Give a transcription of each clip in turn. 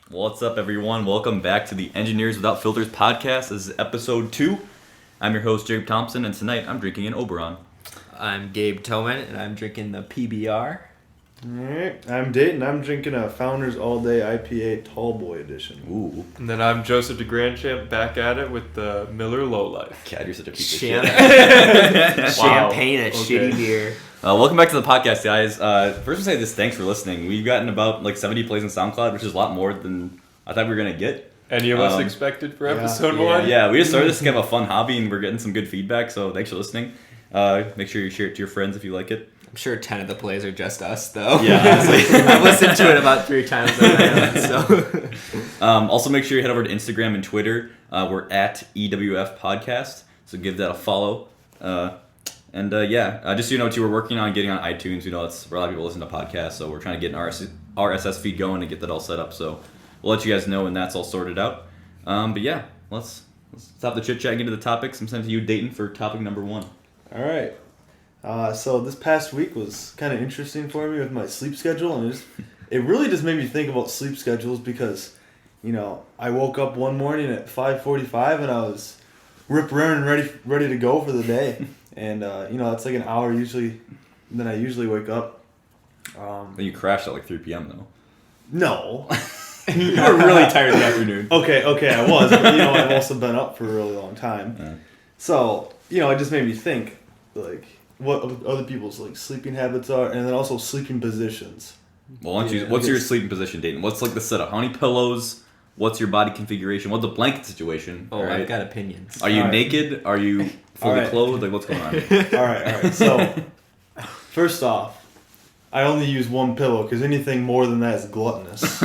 What's up, everyone? Welcome back to the Engineers Without Filters podcast. This is episode 2. I'm your host, Jacob Thompson, and tonight I'm drinking an Oberon. I'm Gabe Toman, and I'm drinking the PBR. Alright, I'm Dayton. I'm drinking a Founders All Day IPA Tallboy Edition. Ooh. And then I'm Joseph DeGrandchamp back at it with the Miller Lowlife. God, you're such a piece of shit. Champagne at shitty beer. Welcome back to the podcast, guys. First, say this, thanks for listening. We've gotten about 70 plays on SoundCloud, which is a lot more than I thought we were going to get. Any of us expected for episode 1? Yeah, we just started this to have a fun hobby, and we're getting some good feedback, so thanks for listeing. Make sure you share it to your friends if you like it. I'm sure 10 of the plays are just us, though. Yeah, honestly. I've listened to it about 3 times already, so. Also, make sure you head over to Instagram and Twitter. We're at EWF Podcast, so give that a follow. Just so you know, too, we're working on getting on iTunes. You know, it's where a lot of people listen to podcasts, so we're trying to get an RSS feed going and get that all set up. So we'll let you guys know when that's all sorted out. Let's stop the chit chat and get into the topics. I'm sending to you, Dayton, for topic number 1. Alright. So this past week was kind of interesting for me with my sleep schedule, and it really just made me think about sleep schedules because, I woke up one morning at 5:45 and I was rip-roaring ready to go for the day. And, it's like an hour usually, then I usually wake up. Then you crashed at 3 p.m. though. No. You were really tired in the afternoon. Okay, I was, but I've also been up for a really long time. Yeah. So, it just made me think, what other people's sleeping habits are, and then also sleeping positions. Well, what's your sleeping position, Dayton? What's the setup? How many pillows? What's your body configuration? What's the blanket situation? Oh, right? I've got opinions. Are you naked? Are you fully Right. clothed? What's going on? All right. So, first off, I only use one pillow because anything more than that is gluttonous.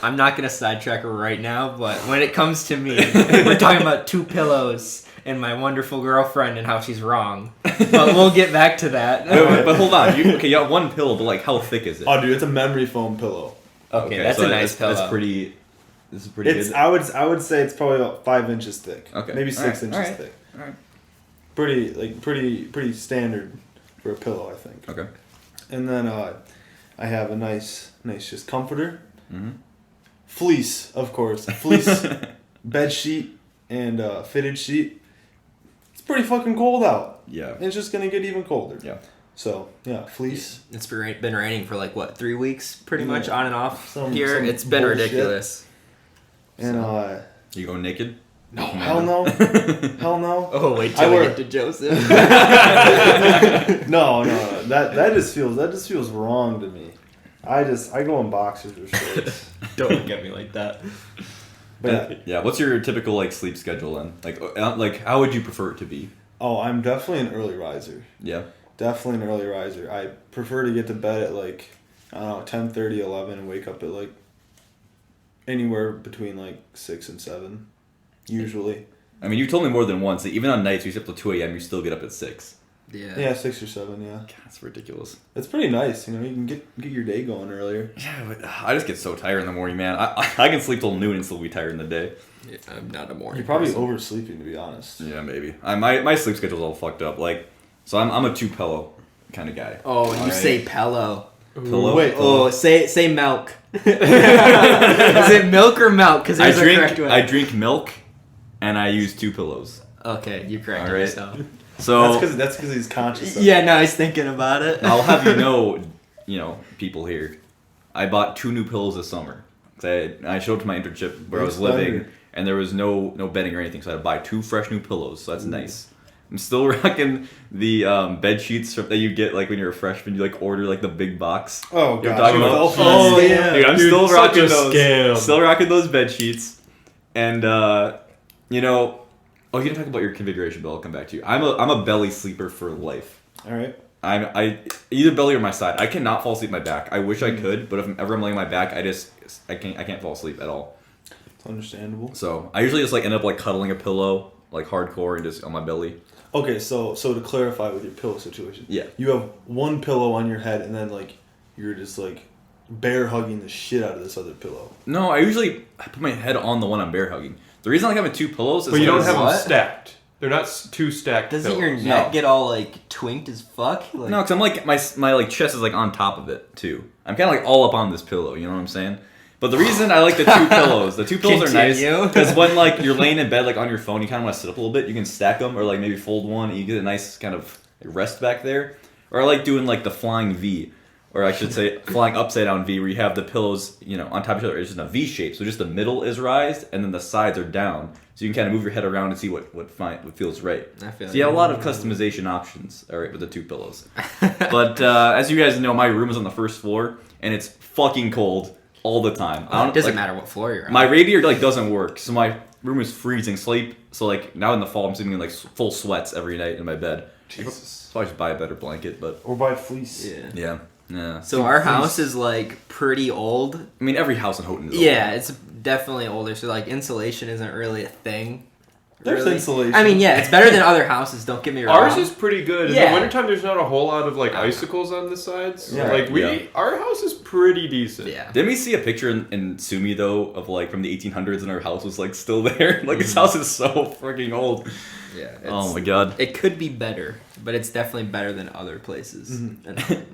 I'm not going to sidetrack her right now, but when it comes to me, we're talking about 2 pillows and my wonderful girlfriend and how she's wrong. But we'll get back to that. But hold on. You got one pillow, but how thick is it? Oh, dude, it's a memory foam pillow. Okay, that's a nice pillow. That's pretty. This is pretty It's good. I would say it's probably about 5 inches thick. Okay. Maybe 6 inches All right. thick. All right. Pretty standard for a pillow, I think. Okay. And then I have a nice just comforter. Mm-hmm. Fleece, of course. Fleece bed sheet and fitted sheet. It's pretty fucking cold out. Yeah. And it's just gonna get even colder. Yeah. So yeah, fleece. It's been raining for 3 weeks, pretty much on and off Some here. It's been bullshit. ridiculous. And You go naked? no, hell no, hell no. Oh, wait till we get to Joseph. No. That just feels wrong to me. I go in boxers or shorts. Don't look at me like that. But Yeah. What's your typical sleep schedule then? How would you prefer it to be? oh, I'm definitely an early riser. Yeah. Definitely an early riser. I prefer to get to bed at 10:30, 11 and wake up at anywhere between 6 and 7 usually. I mean, you told me more than once that even on nights you sleep till 2 a.m. you still get up at 6. Yeah, 6 or 7, yeah. God, that's ridiculous. It's pretty nice, you can get your day going earlier. Yeah, but I just get so tired in the morning, man. I can sleep till noon and still be tired in the day. Yeah, I'm not a morning You're probably person. oversleeping, to be honest. Yeah, maybe. My sleep schedule's all fucked up. So I'm a 2-pillow kind of guy. Oh, and you say pillow. Pillow? Wait, Oh, say milk. Is it milk or milk? Because there's a correct way. I drink milk, and I use 2 pillows. Okay, you corrected All right. yourself. So That's because he's conscious of it. Yeah, no, I was thinking about it. I'll have people here. I bought 2 new pillows this summer. I showed up to my internship where I was living, and there was no bedding or anything, so I had to buy 2 fresh new pillows. So that's nice. I'm still rocking the bed sheets that you get when you're a freshman. You order the big box. Oh, You're God. talking about? Oh, yeah. Dude, I'm still such rocking a those. scam. Still rocking those bed sheets, and Oh, you didn't talk about your configuration, but I'll come back to you. I'm a belly sleeper for life. All right. I either belly or my side. I cannot fall asleep on my back. I wish I could, but if I'm ever laying on my back, I can't fall asleep at all. It's understandable. So I usually just end up cuddling a pillow hardcore and just on my belly. Okay, so to clarify with your pillow situation. Yeah. You have one pillow on your head, and then you're just bear hugging the shit out of this other pillow. No, I put my head on the one I'm bear hugging. The reason I have 2 pillows is But you don't have What? them stacked. They're not 2 stacked Doesn't pillows. your neck get all twinked as fuck? No, because I'm my chest is on top of it too. I'm kind of all up on this pillow. You know what I'm saying? But the reason I like the two pillows are nice Continue. because when like you're laying in bed like on your phone, you kind of want to sit up a little bit. You can stack them or like maybe fold one, and you get a nice kind of rest back there. Or I like doing like the flying V, or I should say flying upside down V, where you have the pillows, on top of each other. It's just a V shape, so just the middle is raised, and then the sides are down, so you can kind of move your head around and see what feels right. I feel So you have a lot of customization options, all right, with the two pillows. But as you guys know, my room is on the first floor, and it's fucking cold all the time. It doesn't matter what floor you're on. My radiator like doesn't work, so my room is freezing. So like now in the fall, I'm sleeping in like full sweats every night in my bed. Jesus. So I should buy a better blanket, but Or buy fleece. yeah. So our house is like pretty old. I mean, every house in Houghton is Yeah, old. it's definitely older. So like insulation isn't really a thing. There's really. insulation. I mean, yeah, it's better than other houses. Don't get me wrong. Ours is pretty good. In Yeah. the wintertime, there's not a whole lot of like icicles on the sides. Yeah. Like Yeah. our house is pretty decent. Yeah. Didn't we see a picture in Sumi though of like from the 1800s and our house was like still there? Like this house is so freaking old. Yeah. Oh my god. It could be better, but it's definitely better than other places.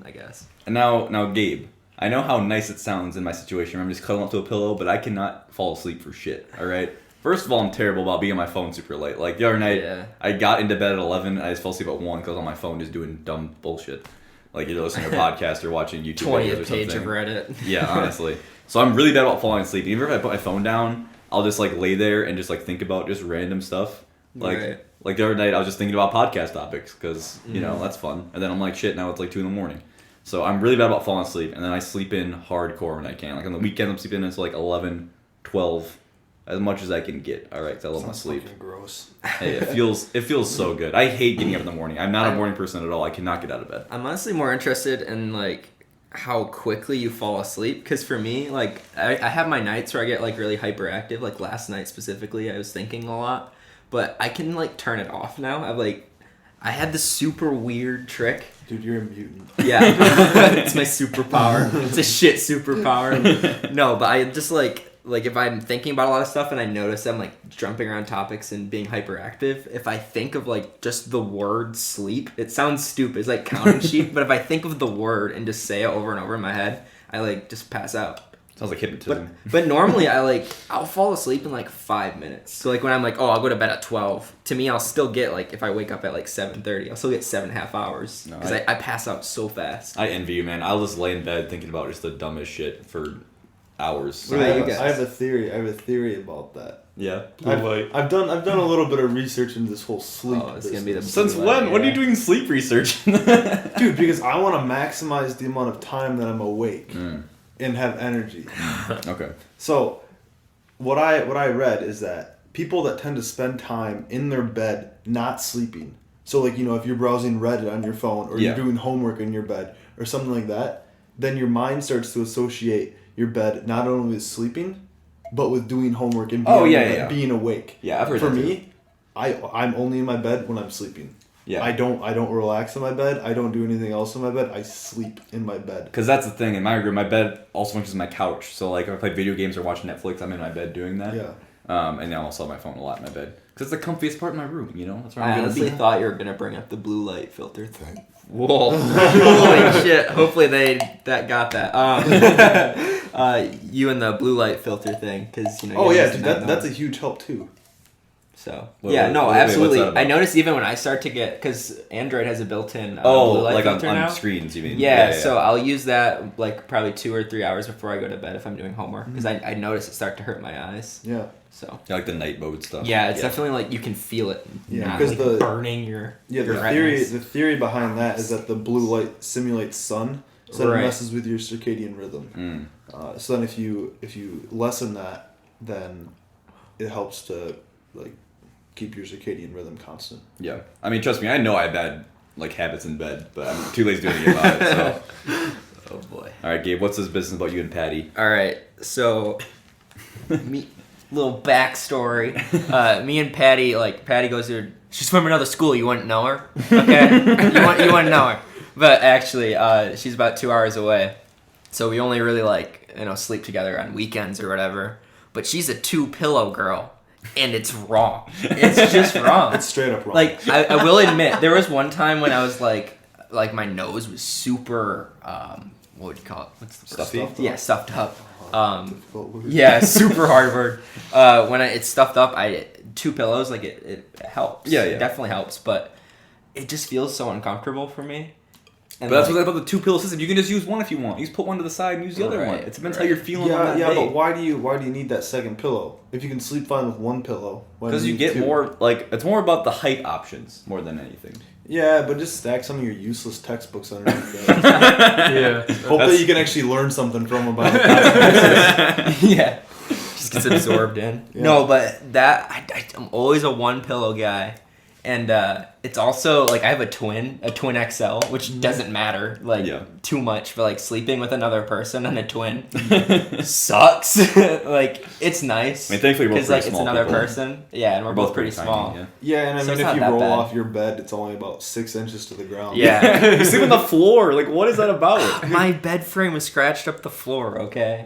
I guess. And now Gabe, I know how nice it sounds in my situation where I'm just cuddling up to a pillow, but I cannot fall asleep for shit. All right. First of all, I'm terrible about being on my phone super late. Like the other night, I got into bed at 11 and I just fell asleep at 1 because I was on my phone just doing dumb bullshit. Like either listening to a podcast or watching YouTube videos or 20th page something. of Reddit. Yeah, honestly. So I'm really bad about falling asleep. Even if I put my phone down, I'll just like lay there and just like think about just random stuff. Like the other night, I was just thinking about podcast topics because that's fun. And then I'm like, shit, now it's like 2 a.m. So I'm really bad about falling asleep, and then I sleep in hardcore when I can. Like on the weekend, I'm sleeping until like 11, 12, as much as I can get. All right, because I love my sleep. Fucking gross. Hey, it feels so good. I hate getting up in the morning. I'm not a morning person at all. I cannot get out of bed. I'm honestly more interested in like how quickly you fall asleep, because for me, like I have my nights where I get like really hyperactive. Like last night specifically, I was thinking a lot, but I can like turn it off now. I had this super weird trick. Dude, you're a mutant. Yeah, it's my superpower. It's a shit superpower. No, but I just like if I'm thinking about a lot of stuff and I notice I'm like jumping around topics and being hyperactive, if I think of like just the word sleep, it sounds stupid. It's like counting sheep, but if I think of the word and just say it over and over in my head, I like just pass out. Sounds like hypnotism. But normally I'll fall asleep in like 5 minutes. So like when I'm like, oh, I'll go to bed at 12. To me, I'll still get like, if I wake up at like 7:30, I'll still get 7.5 hours. Because I pass out so fast. I envy you, man. I'll just lay in bed thinking about just the dumbest shit for hours. What about you guys? I have a theory about that. Yeah. Blue light. I've done a little bit of research into this whole sleep. Oh, it's gonna be the business. Since when? What are you doing sleep research? Dude, because I want to maximize the amount of time that I'm awake and have energy. Okay. So, what I read is that people that tend to spend time in their bed not sleeping. So like, if you're browsing Reddit on your phone or you're doing homework in your bed or something like that, then your mind starts to associate your bed not only with sleeping, but with doing homework and being awake. Yeah, I've heard For that too. me, I'm only in my bed when I'm sleeping. Yeah. I don't relax in my bed. I don't do anything else in my bed. I sleep in my bed. Because that's the thing. In my room, my bed also functions as my couch. So, like, if I play video games or watch Netflix, I'm in my bed doing that. Yeah. And I also have my phone a lot in my bed. Because it's the comfiest part of my room, That's where I I'm going to honestly be. thought you were gonna bring up the blue light filter thing. Whoa! Holy shit! Hopefully that got that. You and the blue light filter thing, because Oh yeah, dude, that's a huge help too. So Wait, absolutely. what's that I about? noticed even when I start to get, because Android has a built-in blue light like filter on now. screens, you mean? Yeah, so I'll use that like probably 2 or 3 hours before I go to bed if I'm doing homework, because I notice it start to hurt my eyes. Yeah. So Yeah, like the night mode stuff. yeah, it's definitely like you can feel it. Yeah, not, because like, burning your the retinas. theory behind that is that the blue light simulates sun, so Right. it messes with your circadian rhythm. So then if you lessen that, then it helps to like keep your circadian rhythm constant. Yeah. I mean, trust me, I know I have bad like habits in bed, but I'm too lazy to do anything about it. So. Oh boy. All right, Gabe, what's this business about you and Patty? All right, so little backstory. Me and Patty, like Patty goes to, she's from another school. You wouldn't know her, okay? you wouldn't know her, but actually, she's about 2 hours away. So we only really sleep together on weekends or whatever. But she's a 2-pillow girl, and it's wrong. It's just wrong. It's straight up wrong. Like I will admit, there was one time when I was like my nose was super what would you call it? What's the word? Stuffy? Yeah, stuffed up. Difficult word. Yeah, super hard word. When it's stuffed up, 2 pillows, like it helps. Yeah, It yeah. definitely helps, but it just feels so uncomfortable for me. And But that's like, what's about the 2-pillow system. You can just use one if you want. You just put one to the side and use the other one. Right, It depends how right. you're feeling on that Yeah, day. but why do you need that second pillow if you can sleep fine with one pillow? Why do Because you need get 2? more, like, it's more about the height options more than anything. Yeah, but just stack some of your useless textbooks underneath that. Yeah. Hope that you can actually learn something from about it. yeah, just gets absorbed in. Yeah. No, but I'm always a 1 pillow guy, and it's also like I have a twin XL, which doesn't matter like Yeah. too much, but like sleeping with another person and a twin sucks. Like it's nice. I mean, thankfully we're both because like pretty it's small another people. person. Yeah, and we're both pretty tiny, small. yeah. Yeah, and I So mean, it's if not you that roll bad. off your bed, it's only about 6 inches to the ground. Yeah. You sleep on the floor. Like, what is that about? My bed frame was scratched up the floor, okay?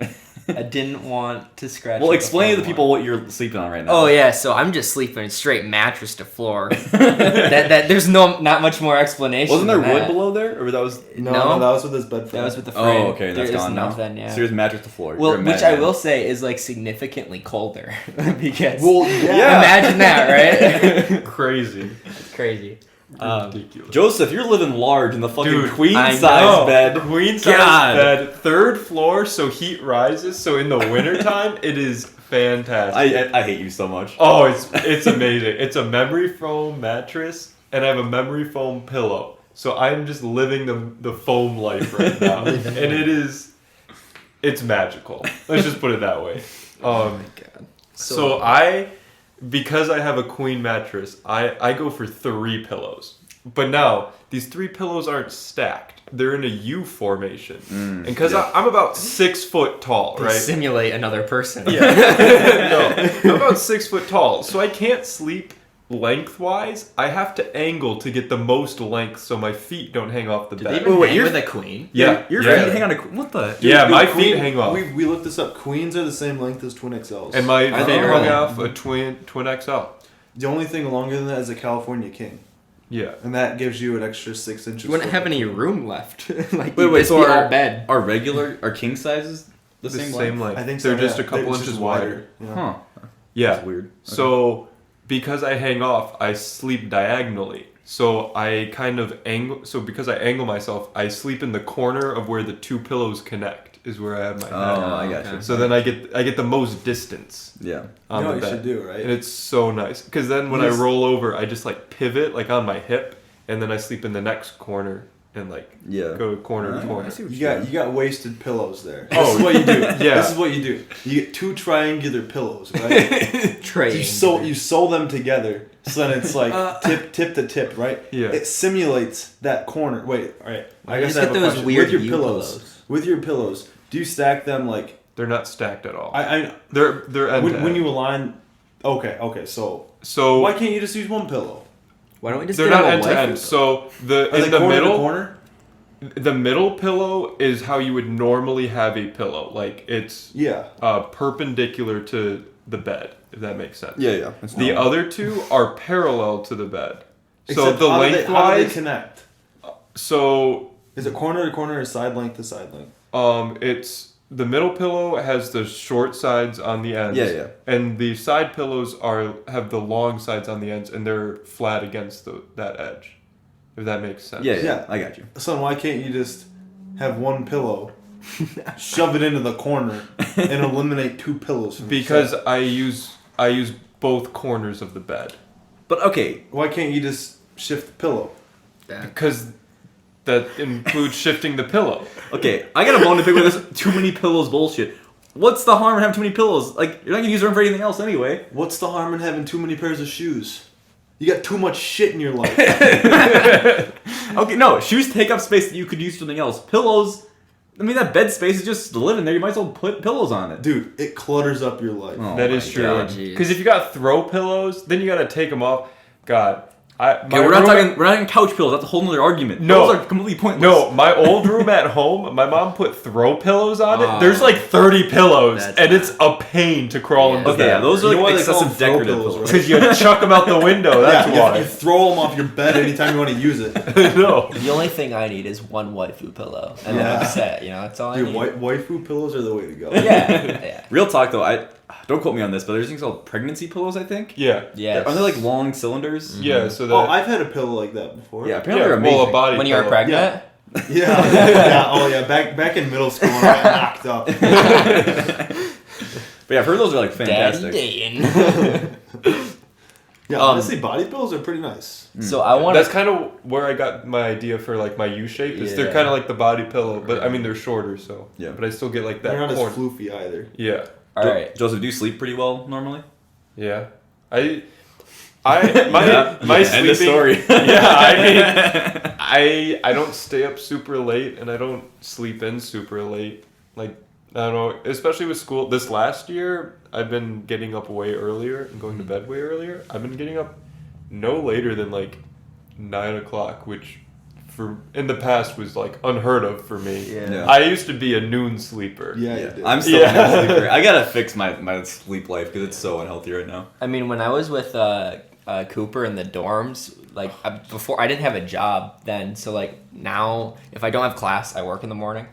I didn't want to scratch Well, up explain the to the floor people more. what you're sleeping on right now. Oh yeah, so I'm just sleeping straight mattress to floor. that there's not much more explanation. Wasn't there than wood that. below there, or that was? No, that was with his bed frame. That was with the frame. Oh, okay, that's There is gone now. nothing, yeah. So here's mattress to floor. Well, You're a which I madman. will say is like significantly colder because Well, yeah. imagine that, right? Crazy. It's crazy. Ridiculous. Joseph, you're living large in the fucking Dude, queen I size know. bed. Queen size God. bed, 3rd floor, so heat rises. So in the wintertime, it is fantastic. I hate you so much. Oh, it's amazing. It's a memory foam mattress, and I have a memory foam pillow. So I'm just living the foam life right now, and it's magical. Let's just put it that way. God. So because I have a queen mattress, I go for 3 pillows. But now these 3 pillows aren't stacked; they're in a U formation, and because yeah. I'm about 6 foot tall, They right? simulate another person. Yeah. No, I'm about 6 foot tall, so I can't sleep lengthwise. I have to angle to get the most length so my feet don't hang off the Did bed. they even Wait, hang you're- with a queen? Yeah, Your yeah. feet hang on a. What the? Yeah, my Queen- feet hang off. We looked this up. Queens are the same length as twin XLs. And my Are feet they hung really? off a twin XL. the only thing longer than that is a California King, Yeah. and that gives you an extra 6 inches. You wouldn't for have the any queen. room left. Like Wait, you'd wait, just so be our- all bed. Are king sizes the The same, same length? length. I think so. They're just yeah. a couple It's inches just wider. Yeah. Huh. Yeah. That's weird. Okay. So because I hang off, I sleep diagonally. So I kind of angle. So because I angle myself, I sleep in the corner of where the 2 pillows connect. Is where I have my head. Oh, I got okay. you. So then I get the most distance Yeah. You on know the what you should bed, do, right? and it's so nice. Because then when I Yes. roll over, I just like pivot like on my hip, and then I sleep in the next corner and like Yeah. go corner to I corner. see what You you're got doing. you got wasted pillows there. Oh, This is what you do. yeah. This is what you do. You get 2 triangular pillows, right? Trade. you sew them together, so then it's like tip to tip, right? Yeah. It simulates that corner. Wait, all right. I You guess just I have get a those question. weird with your U pillows. pillows. With your pillows, do you stack them like? They're not stacked at all. I They're end to when end. you align. Okay. So So why can't you just use one pillow? Why don't we just they're get not them a end to wife end. or So Are in they the corner middle, to corner? the middle pillow is how you would normally have a pillow. Like it's Yeah. perpendicular to the bed, if that makes sense. Yeah, yeah. That's The normal. other 2 are parallel to the bed. So Except the how do they lengthwise. connect? So Is it corner to corner or side length to side length? it's the middle pillow has the short sides on the ends. Yeah, yeah. And the side pillows have the long sides on the ends, and they're flat against that edge. If that makes sense. Yeah, yeah, Yeah. I got you. Son, why can't you just have one pillow, shove it into the corner, and eliminate 2 pillows from the Because set? I use both corners of the bed. But okay, Why can't you just shift the pillow? Because that includes shifting the pillow. okay. I got a bone to pick with this too many pillows bullshit. What's the harm in having too many pillows? Like, you're not gonna use them for anything else anyway. What's the harm in having too many pairs of shoes? You got too much shit in your life. Okay, no, shoes take up space that you could use for something else. Pillows, I mean, that bed space is just living there. You might as well put pillows on it. Dude, it clutters up your life. Oh That my is true. God. jeez. Because if you got throw pillows, then you got to take them off. God, We're not talking couch pillows. That's a whole other argument. No. Those are completely pointless. No, my old room at home, my mom put throw pillows on it. There's like 30 pillows, and it's a pain to crawl into Okay, bed. yeah, those are You know like why they call excessive them throw decorative pillows, pillows. Because you chuck them out the window, that's yeah, you why. throw them off your bed anytime you want to use it. No. The only thing I need is one waifu pillow, and then I'm set. That's all I Dude, need. waifu pillows are the way to go. Yeah. Real talk though, I don't quote me on this, but there's things called pregnancy pillows. I think. Yeah. Yeah. Aren't they like long cylinders? Yeah, so that... Oh, I've had a pillow like that before. Yeah, apparently they're yeah, amazing. well, a body When you were pillow. pregnant. Yeah. Oh yeah. Back in middle school, when I got knocked up. But yeah, I've heard those are like fantastic. Daddy Dan. Yeah, honestly, body pillows are pretty nice. So I want That's kind of where I got my idea for like my U shape. Is they're Yeah. kind of like the body pillow, but I mean they're shorter, so Yeah. But I still get like They're that not corner. as floofy either. Yeah, All right. Joseph, do you sleep pretty well normally? yeah. My End of sleeping. story. Yeah, I mean, I don't stay up super late, and I don't sleep in super late. Like I don't know, especially with school. This last year, I've been getting up way earlier and going to bed way earlier. I've been getting up no later than like 9 o'clock, which for in the past was like unheard of for me. Yeah. I used to be a noon sleeper. Yeah, you Yeah, did. I'm still Yeah. a sleeper. I gotta fix my sleep life because it's so unhealthy right now. I mean, when I was with Cooper in the dorms, like before, I didn't have a job then. So like now, if I don't have class, I work in the morning.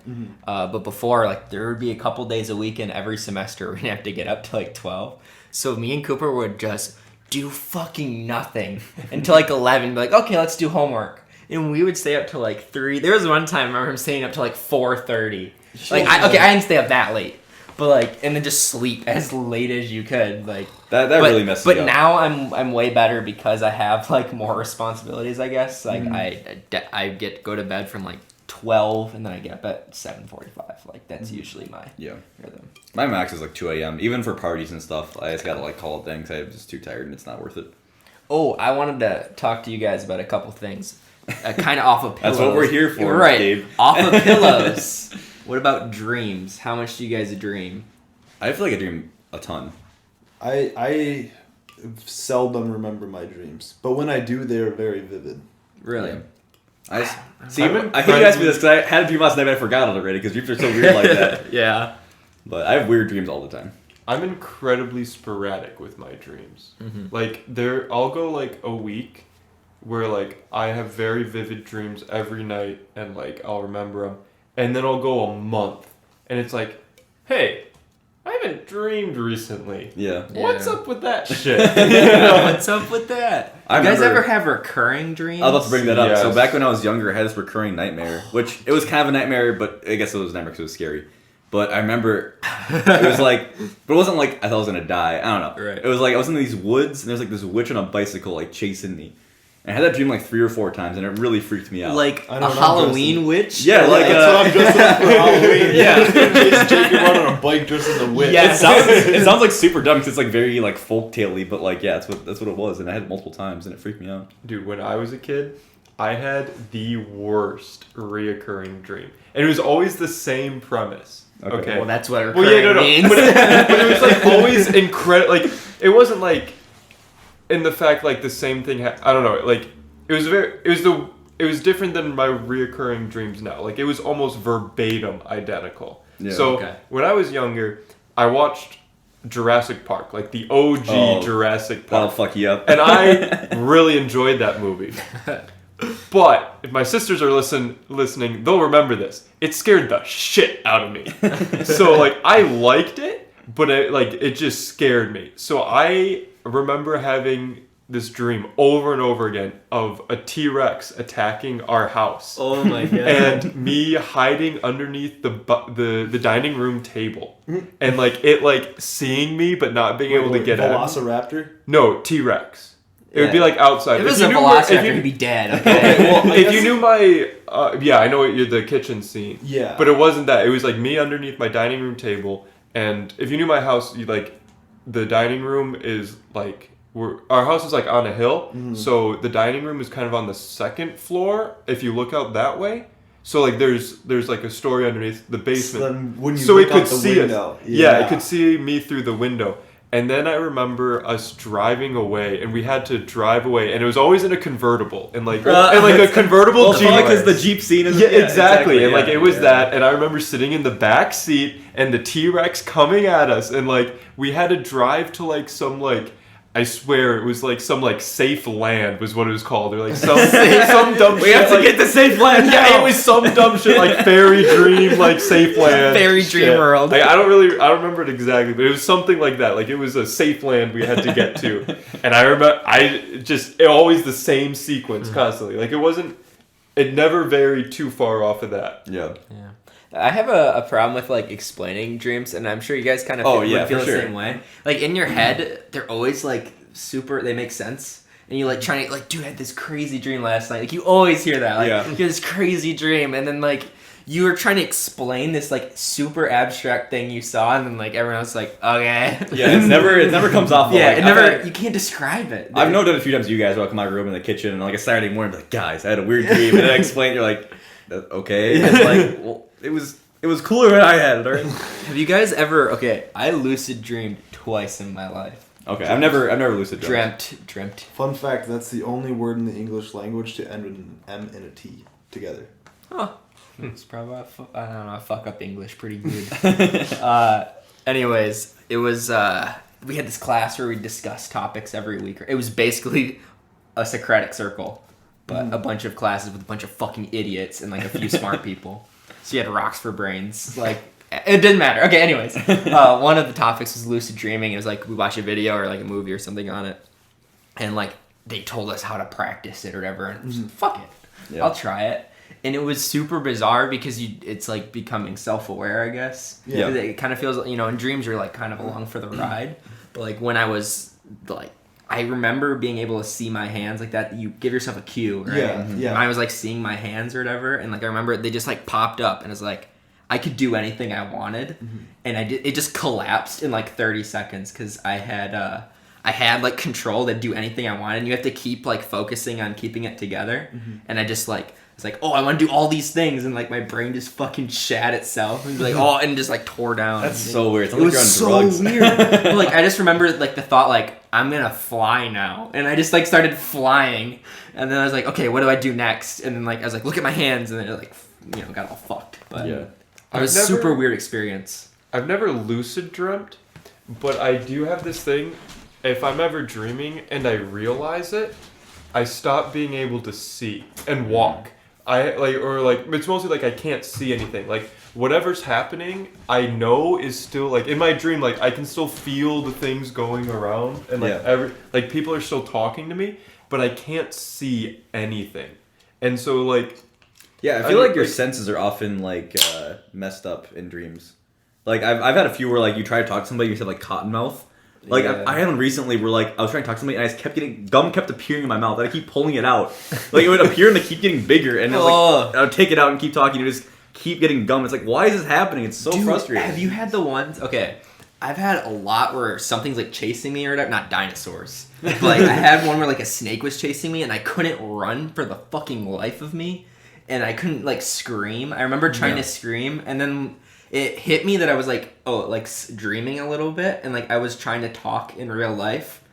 But before, like there would be a couple days a week in every semester we'd have to get up to like 12. So me and Cooper would just do fucking nothing until like 11. Be like, okay, let's do homework. And we would stay up till like 3. There was one time I remember him staying up till like 4:30. Like I didn't stay up that late. But like, and then just sleep as late as you could, like That really messes But me up. now I'm way better because I have like more responsibilities, I guess. Like I get go to bed from like 12 and then I get up at 7:45. Like that's usually my rhythm. My max is like 2 a.m. Even for parties and stuff. I just gotta like call it then because I'm just too tired and it's not worth it. Oh, I wanted to talk to you guys about a couple things, kind of off of pillows. That's what we're here for, right? Gabe. Off of pillows. What about dreams? How much do you guys dream? I feel like I dream a ton. I seldom remember my dreams, but when I do, they are very vivid. Really? Yeah. I hate incredibly- you asked me this because I had a dream last night and I forgot it already because dreams are so weird like that. Yeah. But I have weird dreams all the time. I'm incredibly sporadic with my dreams. Like I'll go like a week where like I have very vivid dreams every night and like I'll remember them, and then I'll go a month and it's like, hey, I haven't dreamed recently. Yeah. What's up with that shit? What's up with that? I You guys remember- ever have recurring dreams? I was about to bring that up. Yes. So back when I was younger, I had this recurring nightmare, which it was kind of a nightmare, but I guess it was a nightmare because it was scary. But I remember it was like, but it wasn't like I thought I was gonna die. I don't know. Right. It was like I was in these woods and there's like this witch on a bicycle like chasing me. And I had that dream like 3 or 4 times and it really freaked me out. Like I a know what I'm Halloween dressing. witch? Yeah, like That's what I'm dressing up for Halloween. Yeah. Jacob on a bike dressed as a witch. Yeah. it sounds like super dumb because it's like very like folk tale-y, but like yeah, that's what it was, and I had it multiple times and it freaked me out. Dude, when I was a kid, I had the worst reoccurring dream, and it was always the same premise. Okay. Well, that's what Well, yeah, no, means. but it was like always incredible. Like it wasn't like in the fact like the same thing. I don't know. Like it was different than my reoccurring dreams now. Like it was almost verbatim identical. Yeah. So Okay. when I was younger, I watched Jurassic Park, like the OG Jurassic That'll Park, fuck you up. and I really enjoyed that movie. But if my sisters are listening, they'll remember this. It scared the shit out of me. So like I liked it, but it just scared me. So I remember having this dream over and over again of a T-Rex attacking our house. Oh my god. And me hiding underneath the dining room table. And like it like seeing me but not being able to get at me. Velociraptor? No, T-Rex. It would be Yeah. like outside. If it was you a knew velociraptor, he'd be dead. Okay. Well, I if guess- you knew my, I know you're the kitchen scene. Yeah. But it wasn't that. It was like me underneath my dining room table, and if you knew my house, the dining room is like our house is like on a hill, so the dining room is kind of on the second floor. If you look out that way, so like there's like a story underneath the basement, Then when you so look it could out the see window, us. Yeah, it could see me through the window. And then I remember us driving away, and we had to drive away, and it was always in a convertible, and like a convertible Jeep. Because the Jeep scene is exactly. And like yeah, it was that, and I remember sitting in the back seat, and the T-Rex coming at us, and like we had to drive to like some like. I swear it was like some like safe land was what it was called. Or like some dumb shit. We have to get the safe land. Yeah, it was some dumb shit like Fairy Dream, like safe land. Fairy Dream World. Like, I don't remember it exactly, but it was something like that. Like it was a safe land we had to get to. And I remember always the same sequence constantly. Like it never varied too far off of that. Yeah. I have a problem with like explaining dreams, and I'm sure you guys kind of would feel the same way. Like in your head, they're always like they make sense, and you like trying to like, dude, I had this crazy dream last night. Like you always hear that, like you had this crazy dream, and then like you were trying to explain this like super abstract thing you saw, and then like everyone else like, okay, it never comes off. Yeah, you can't describe it. I've noted a few times you guys walk in my room in the kitchen, and like a Saturday morning, be like, guys, I had a weird dream, and then I explain, you're like, okay, it's like, well. It was cooler than I had it, right? Have you guys ever? Okay, I lucid dreamed twice in my life. Okay, I've never lucid dreamt. Dreamt. Fun fact: that's the only word in the English language to end with an M and a T together. Huh. It's probably I don't know. I fuck up English pretty good. Anyways, it was we had this class where we discussed topics every week. It was basically a Socratic circle, but a bunch of classes with a bunch of fucking idiots and like a few smart people. So you had rocks for brains. Like, it didn't matter. Okay, anyways. One of the topics was lucid dreaming. It was like we watch a video or like a movie or something on it. And like they told us how to practice it or whatever. And I was like, fuck it. Yeah. I'll try it. And it was super bizarre because it's like becoming self-aware, I guess. Yeah. It kind of feels, in dreams you're like kind of along for the ride. But like when I was like, I remember being able to see my hands like that. You give yourself a cue, right? Yeah. I was like seeing my hands or whatever, and like I remember they just like popped up, and it was like I could do anything I wanted, and it just collapsed in like 30 seconds because I had like control to do anything I wanted. And you have to keep like focusing on keeping it together, and I just like. It's like, oh, I want to do all these things, and like my brain just fucking shat itself, and like, and just like tore down. That's so weird. It was so weird. But, like I just remember like the thought like I'm gonna fly now, and I just like started flying, and then I was like, okay, what do I do next? And then like I was like, look at my hands, and then it like got all fucked. But it was a super weird experience. I've never lucid dreamt, but I do have this thing. If I'm ever dreaming and I realize it, I stop being able to see and walk. It's mostly like I can't see anything. Like whatever's happening, I know is still like in my dream. Like I can still feel the things going around, and like people are still talking to me, but I can't see anything. And so like, I feel like your senses are often like messed up in dreams. Like I've had a few where like you try to talk to somebody, you said like cottonmouth. Like I had one recently where like I was trying to talk to somebody and I just kept gum kept appearing in my mouth and I keep pulling it out. Like it would appear and they keep getting bigger and it was like I would take it out and keep talking and just keep getting gum. It's like, why is this happening? It's so frustrating. Have you had the ones? Okay, I've had a lot where something's like chasing me or whatever. Not dinosaurs. But, like I had one where like a snake was chasing me and I couldn't run for the fucking life of me, and I couldn't like scream. I remember trying to scream and then. It hit me that I was like, dreaming a little bit, and like I was trying to talk in real life,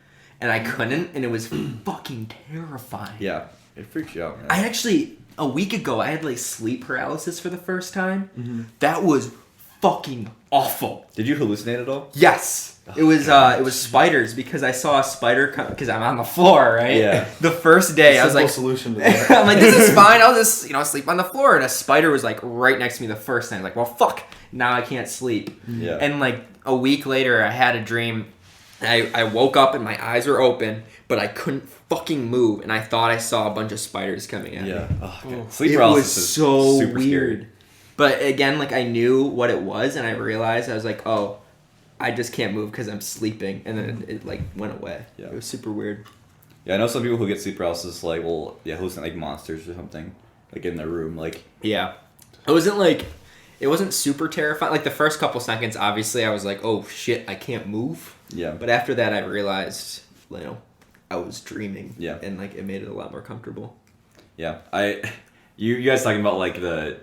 and I couldn't, and it was fucking terrifying. Yeah, it freaks you out, man. I actually, a week ago, I had like sleep paralysis for the first time. That was fucking awful. Did you hallucinate at all? Yes. It was spiders because I saw a spider because I'm on the floor, right? Yeah. The first day I was like, solution to that. I'm like, this is fine. I'll just sleep on the floor. And a spider was like right next to me the first time. I was like, well, fuck. Now I can't sleep. Yeah. And like a week later, I had a dream. I woke up and my eyes were open, but I couldn't fucking move, and I thought I saw a bunch of spiders coming at me. Yeah. Sleep paralysis is so super weird. Scary. But again, like I knew what it was, and I realized I was like, oh. I just can't move because I'm sleeping, and then it like went away. Yeah, it was super weird. Yeah, I know some people who get sleep paralysis like hallucinate like monsters or something like in their room. Like it wasn't super terrifying. Like the first couple seconds, obviously, I was like, oh shit, I can't move. Yeah. But after that, I realized I was dreaming. Yeah. And like it made it a lot more comfortable. Yeah, you guys talking about like the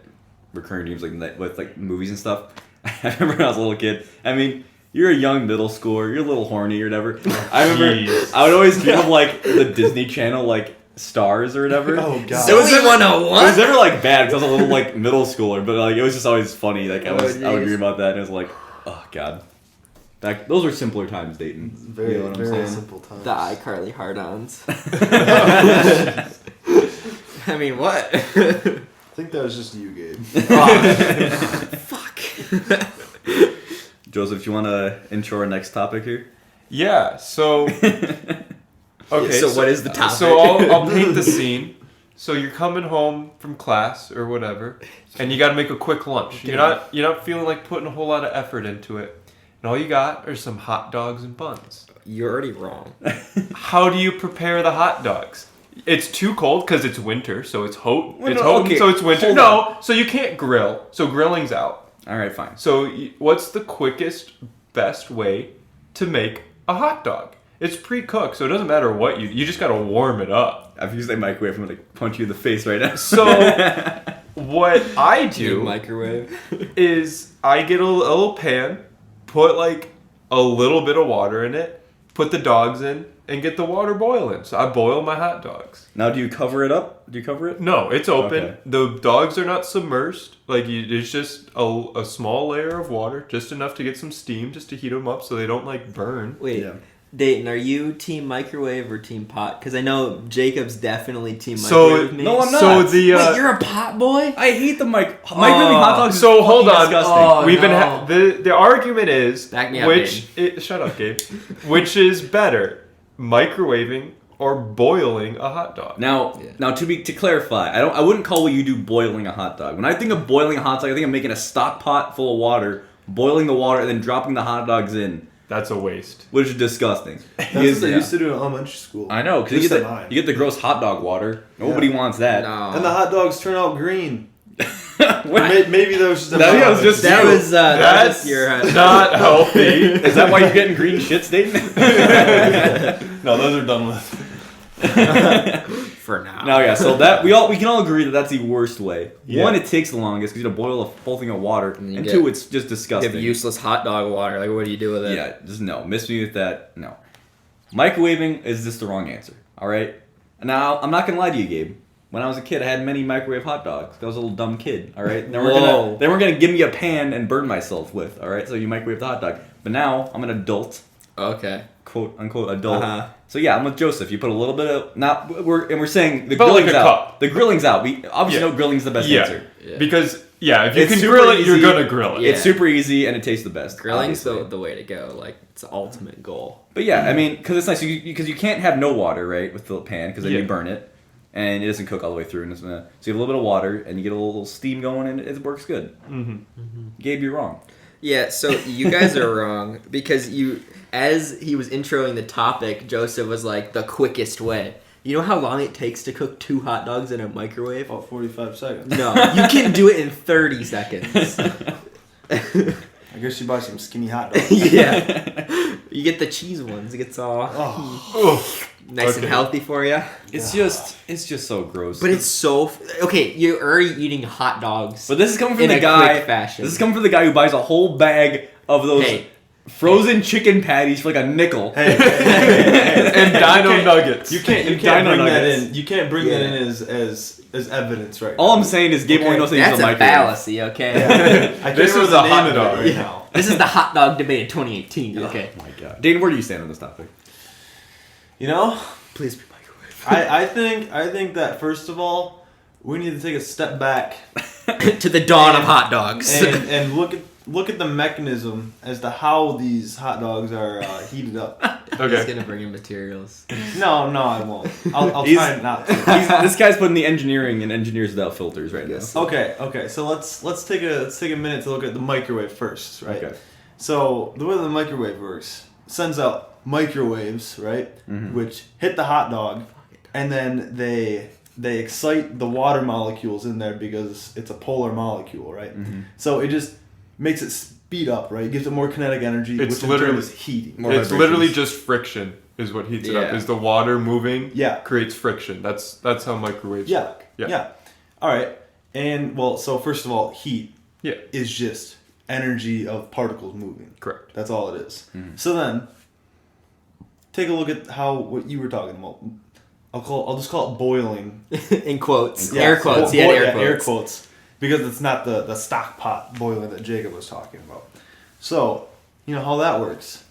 recurring dreams like with like movies and stuff. I remember when I was a little kid. I mean. you're a young middle schooler, you're a little horny or whatever. I remember Jeez. I would always dream of like the Disney Channel like stars or whatever. Oh god. It was Zoe never- 101? It was never like bad because I was a little like middle schooler, but like it was just always funny. Like I would geez. dream about that, and it was like, oh god. Those were simpler times, Dayton. Very, You know what I'm very saying? simple times. The iCarly hard-ons. I mean, what? I think that was just you, Gabe. Fuck. Joseph, you want to intro our next topic here? Yeah. So. Okay. So what is the topic? So I'll paint the scene. So you're coming home from class or whatever, and you got to make a quick lunch. You're not feeling like putting a whole lot of effort into it, and all you got are some hot dogs and buns. You're already wrong. How do you prepare the hot dogs? It's too cold because it's winter, so it's hot. Well, It's no, hot, okay, so it's winter. hold No, so you can't grill. So grilling's out. All right, fine. So what's the quickest, best way to make a hot dog? It's pre-cooked, so it doesn't matter what you just gotta warm it up. If you say microwave, I'm gonna punch you in the face right now. So what I Do you do microwave? is I get a little pan, put like a little bit of water in it, put the dogs in, and get the water boiling. So I boil my hot dogs. Now, do you cover it up? Do you cover it? No, it's open. Okay. The dogs are not submersed. It's just a small layer of water, just enough to get some steam, just to heat them up so they don't like burn. Wait, Yeah. Dayton, are you team microwave or team pot? Because I know Jacob's definitely team So- microwave. with me. No, I'm not. So the Wait, you're a pot boy? I hate the microwaving hot dogs. So is hold fucking on. disgusting. Oh, We've no. been the argument is Back me up, shut up, Gabe. Which is better, microwaving or boiling a hot dog? Now, to clarify, I wouldn't call what you do boiling a hot dog. When I think of boiling a hot dog, I think of making a stock pot full of water, boiling the water, and then dropping the hot dogs in, That's a waste. which is disgusting. That's what they used to do in elementary school. I know, because At you least get at mine. you get the gross hot dog water. Nobody wants that. No. And the hot dogs turn out green. What? Maybe that was just a That was just that you. was That's your not healthy. Is that why you're getting green shits, Dayton? No, those are done with. for now. No, yeah. So that we can all agree that that's the worst way. Yeah. One, it takes the longest because you boil a full thing of water, And you and get- two, it's just You disgusting. have useless hot dog water. Like, what do you do with it? Yeah, just no. Miss me with that. No. Microwaving is just the wrong answer. All right. Now I'm not gonna lie to you, Gabe. When I was a kid, I had many microwave hot dogs. I was a little dumb kid. All right. Whoa. They weren't gonna give me a pan and burn myself with. All right. So you microwave the hot dog. But now I'm an adult, Okay. quote unquote adult. Uh-huh. So yeah, I'm with Joseph. You put a little bit of we're saying the About like grilling's a out. cup. The grilling's out. We obviously Yeah. know grilling's the best Yeah. answer. Yeah. Because if you It's can super grill it, you're easy. gonna grill it. Yeah. It's super easy and it tastes the best. Grilling's obviously. the way to go. Like, it's the ultimate goal. But yeah, I mean, because it's nice because you can't have no water, right, with the pan because then Yeah. you burn it, and it doesn't cook all the way through. And so you have a little bit of water and you get a little steam going, and it works good. Mm-hmm. Gabe, you're wrong. Yeah, so you guys are wrong because as he was introing the topic, Joseph was like, the quickest way. You know how long it takes to cook 2 hot dogs in a microwave? About 45 seconds. No, you can do it in 30 seconds. I guess you buy some skinny hot dogs. Yeah. You get the cheese ones. It gets all Oh, nice and Okay. healthy for you. It's just so gross. But it's so... Okay, you're already eating hot dogs. But this is coming from in the a guy. quick fashion. This is coming from the guy who buys a whole bag of those Hey. frozen chicken patties for like a nickel. hey, And Dino Nuggets. you can't Dino bring that nuggets. in. You can't bring that Yeah. in as evidence right All now. I'm saying is Gabe only knows how to use That's a a microwave. fallacy, okay? Yeah. I can't This remember was the a name hot of it dog. right now. This is the hot dog debate of 2018, okay? Oh my god, Dane, where do you stand on this topic? You know, Please be microwave. I think that first of all, we need to take a step back To the dawn of hot dogs. and look at the mechanism as to how these hot dogs are heated up. He's Okay. gonna bring in materials. No, I won't. I'll He's- try not to. This guy's putting the engineering in engineers without filters right Yes. now. Okay. So let's take a minute to look at the microwave first, right? Okay. So the way the microwave works, sends out microwaves, right, Mhm. which hit the hot dog, and then they excite the water molecules in there because it's a polar molecule, right? Mhm. So it just makes it speed up, right? It gives it more kinetic energy, It's which in literally- turn is heating. More It's vibrations. literally just friction is what heats it up. Yeah. Is the water moving Yeah. creates friction. That's how microwaves Yeah. work. Yeah. All right. And well, so first of all, heat Yeah. is just energy of particles moving. Correct. That's all it is. Mhm. So then, take a look at what you were talking about. I'll just call it boiling. In quotes. Yeah, Air quotes. He had air quotes. Because it's not the stock pot boiling that Jacob was talking about. So, you know how that works.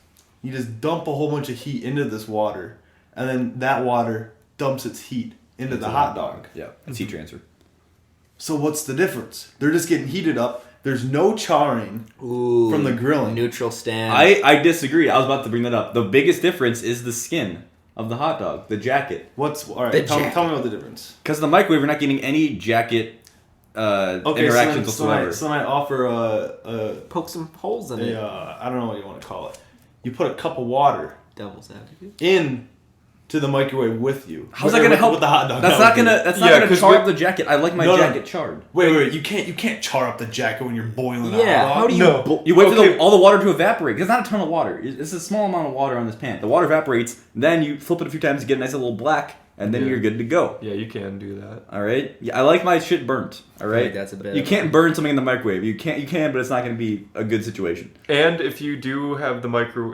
You just dump a whole bunch of heat into this water, and then that water dumps its heat into the hot dog. Yeah, it's heat transfer. So what's the difference? They're just getting heated up. There's no charring Ooh, from the grilling. Neutral stand. I disagree. I was about to bring that up. The biggest difference is the skin of the hot dog, the jacket. All right? Tell me about the difference. Because the microwave, you're not getting any jacket interactions whatsoever. So I offer a Poke some holes in it. I don't know what you want to call it. You put a cup of water Devil's advocate. in to the microwave with you. How's that gonna help with the hot dog? That's not gonna 'cause char up the jacket. I like my No, no. jacket charred. Wait. You can't char up the jacket when you're boiling. Yeah, a hot dog. how do you? No. You wait for Okay. all the water to evaporate. 'Cause it's not a ton of water. It's a small amount of water on this pan. The water evaporates. Then you flip it a few times to get a nice little black, and then Yeah. you're good to go. Yeah, you can do that. All right. Yeah, I like my shit burnt. All I right. think that's a bit You of- can't burn something in the microwave. You can, but it's not going to be a good situation. And if you do have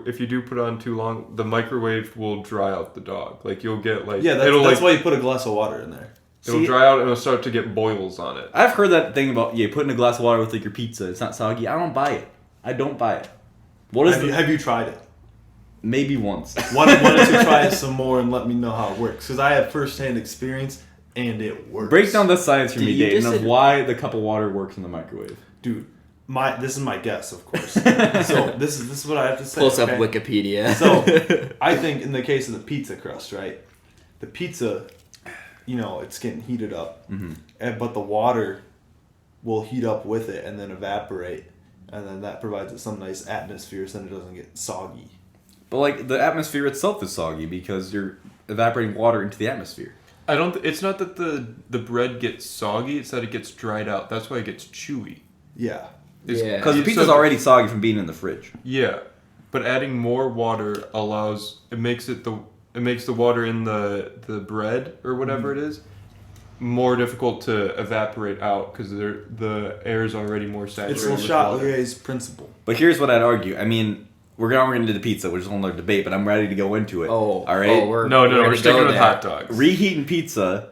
if you do put it on too long, the microwave will dry out the dog. Like you'll get like Yeah, it'll that's like why you put a glass of water in there. it'll See- dry out and it'll start to get boils on it. I've heard that thing about putting a glass of water with like your pizza. It's not soggy. I don't buy it. I don't buy it. What is Have you tried it? maybe once? Why don't you try it some more and let me know how it works? Because I have firsthand experience and it works. Break down the science for Do me, you Dayton, just of ad- why the cup of water works in the microwave. Dude. This is my guess, of course. So this is what I have to say. Close up okay? Wikipedia. So I think in the case of the pizza crust, right? The pizza, it's getting heated up, but the water will heat up with it and then evaporate, and then that provides it some nice atmosphere so then it doesn't get soggy. But like the atmosphere itself is soggy because you're evaporating water into the atmosphere. I don't. It's not that the bread gets soggy. It's that it gets dried out. That's why it gets chewy. Yeah. Yeah. Because the So- pizza's already soggy from being in the fridge. Yeah, but adding more water makes the water in the bread or whatever it is more difficult to evaporate out because the air is already more saturated. It's a with shot water. Lea's principle. But here's what I'd argue. I mean, we're going to do the pizza, which is another debate, but I'm ready to go into it. Oh, all right. we're We're ready to sticking go with there. hot dogs. Reheating pizza.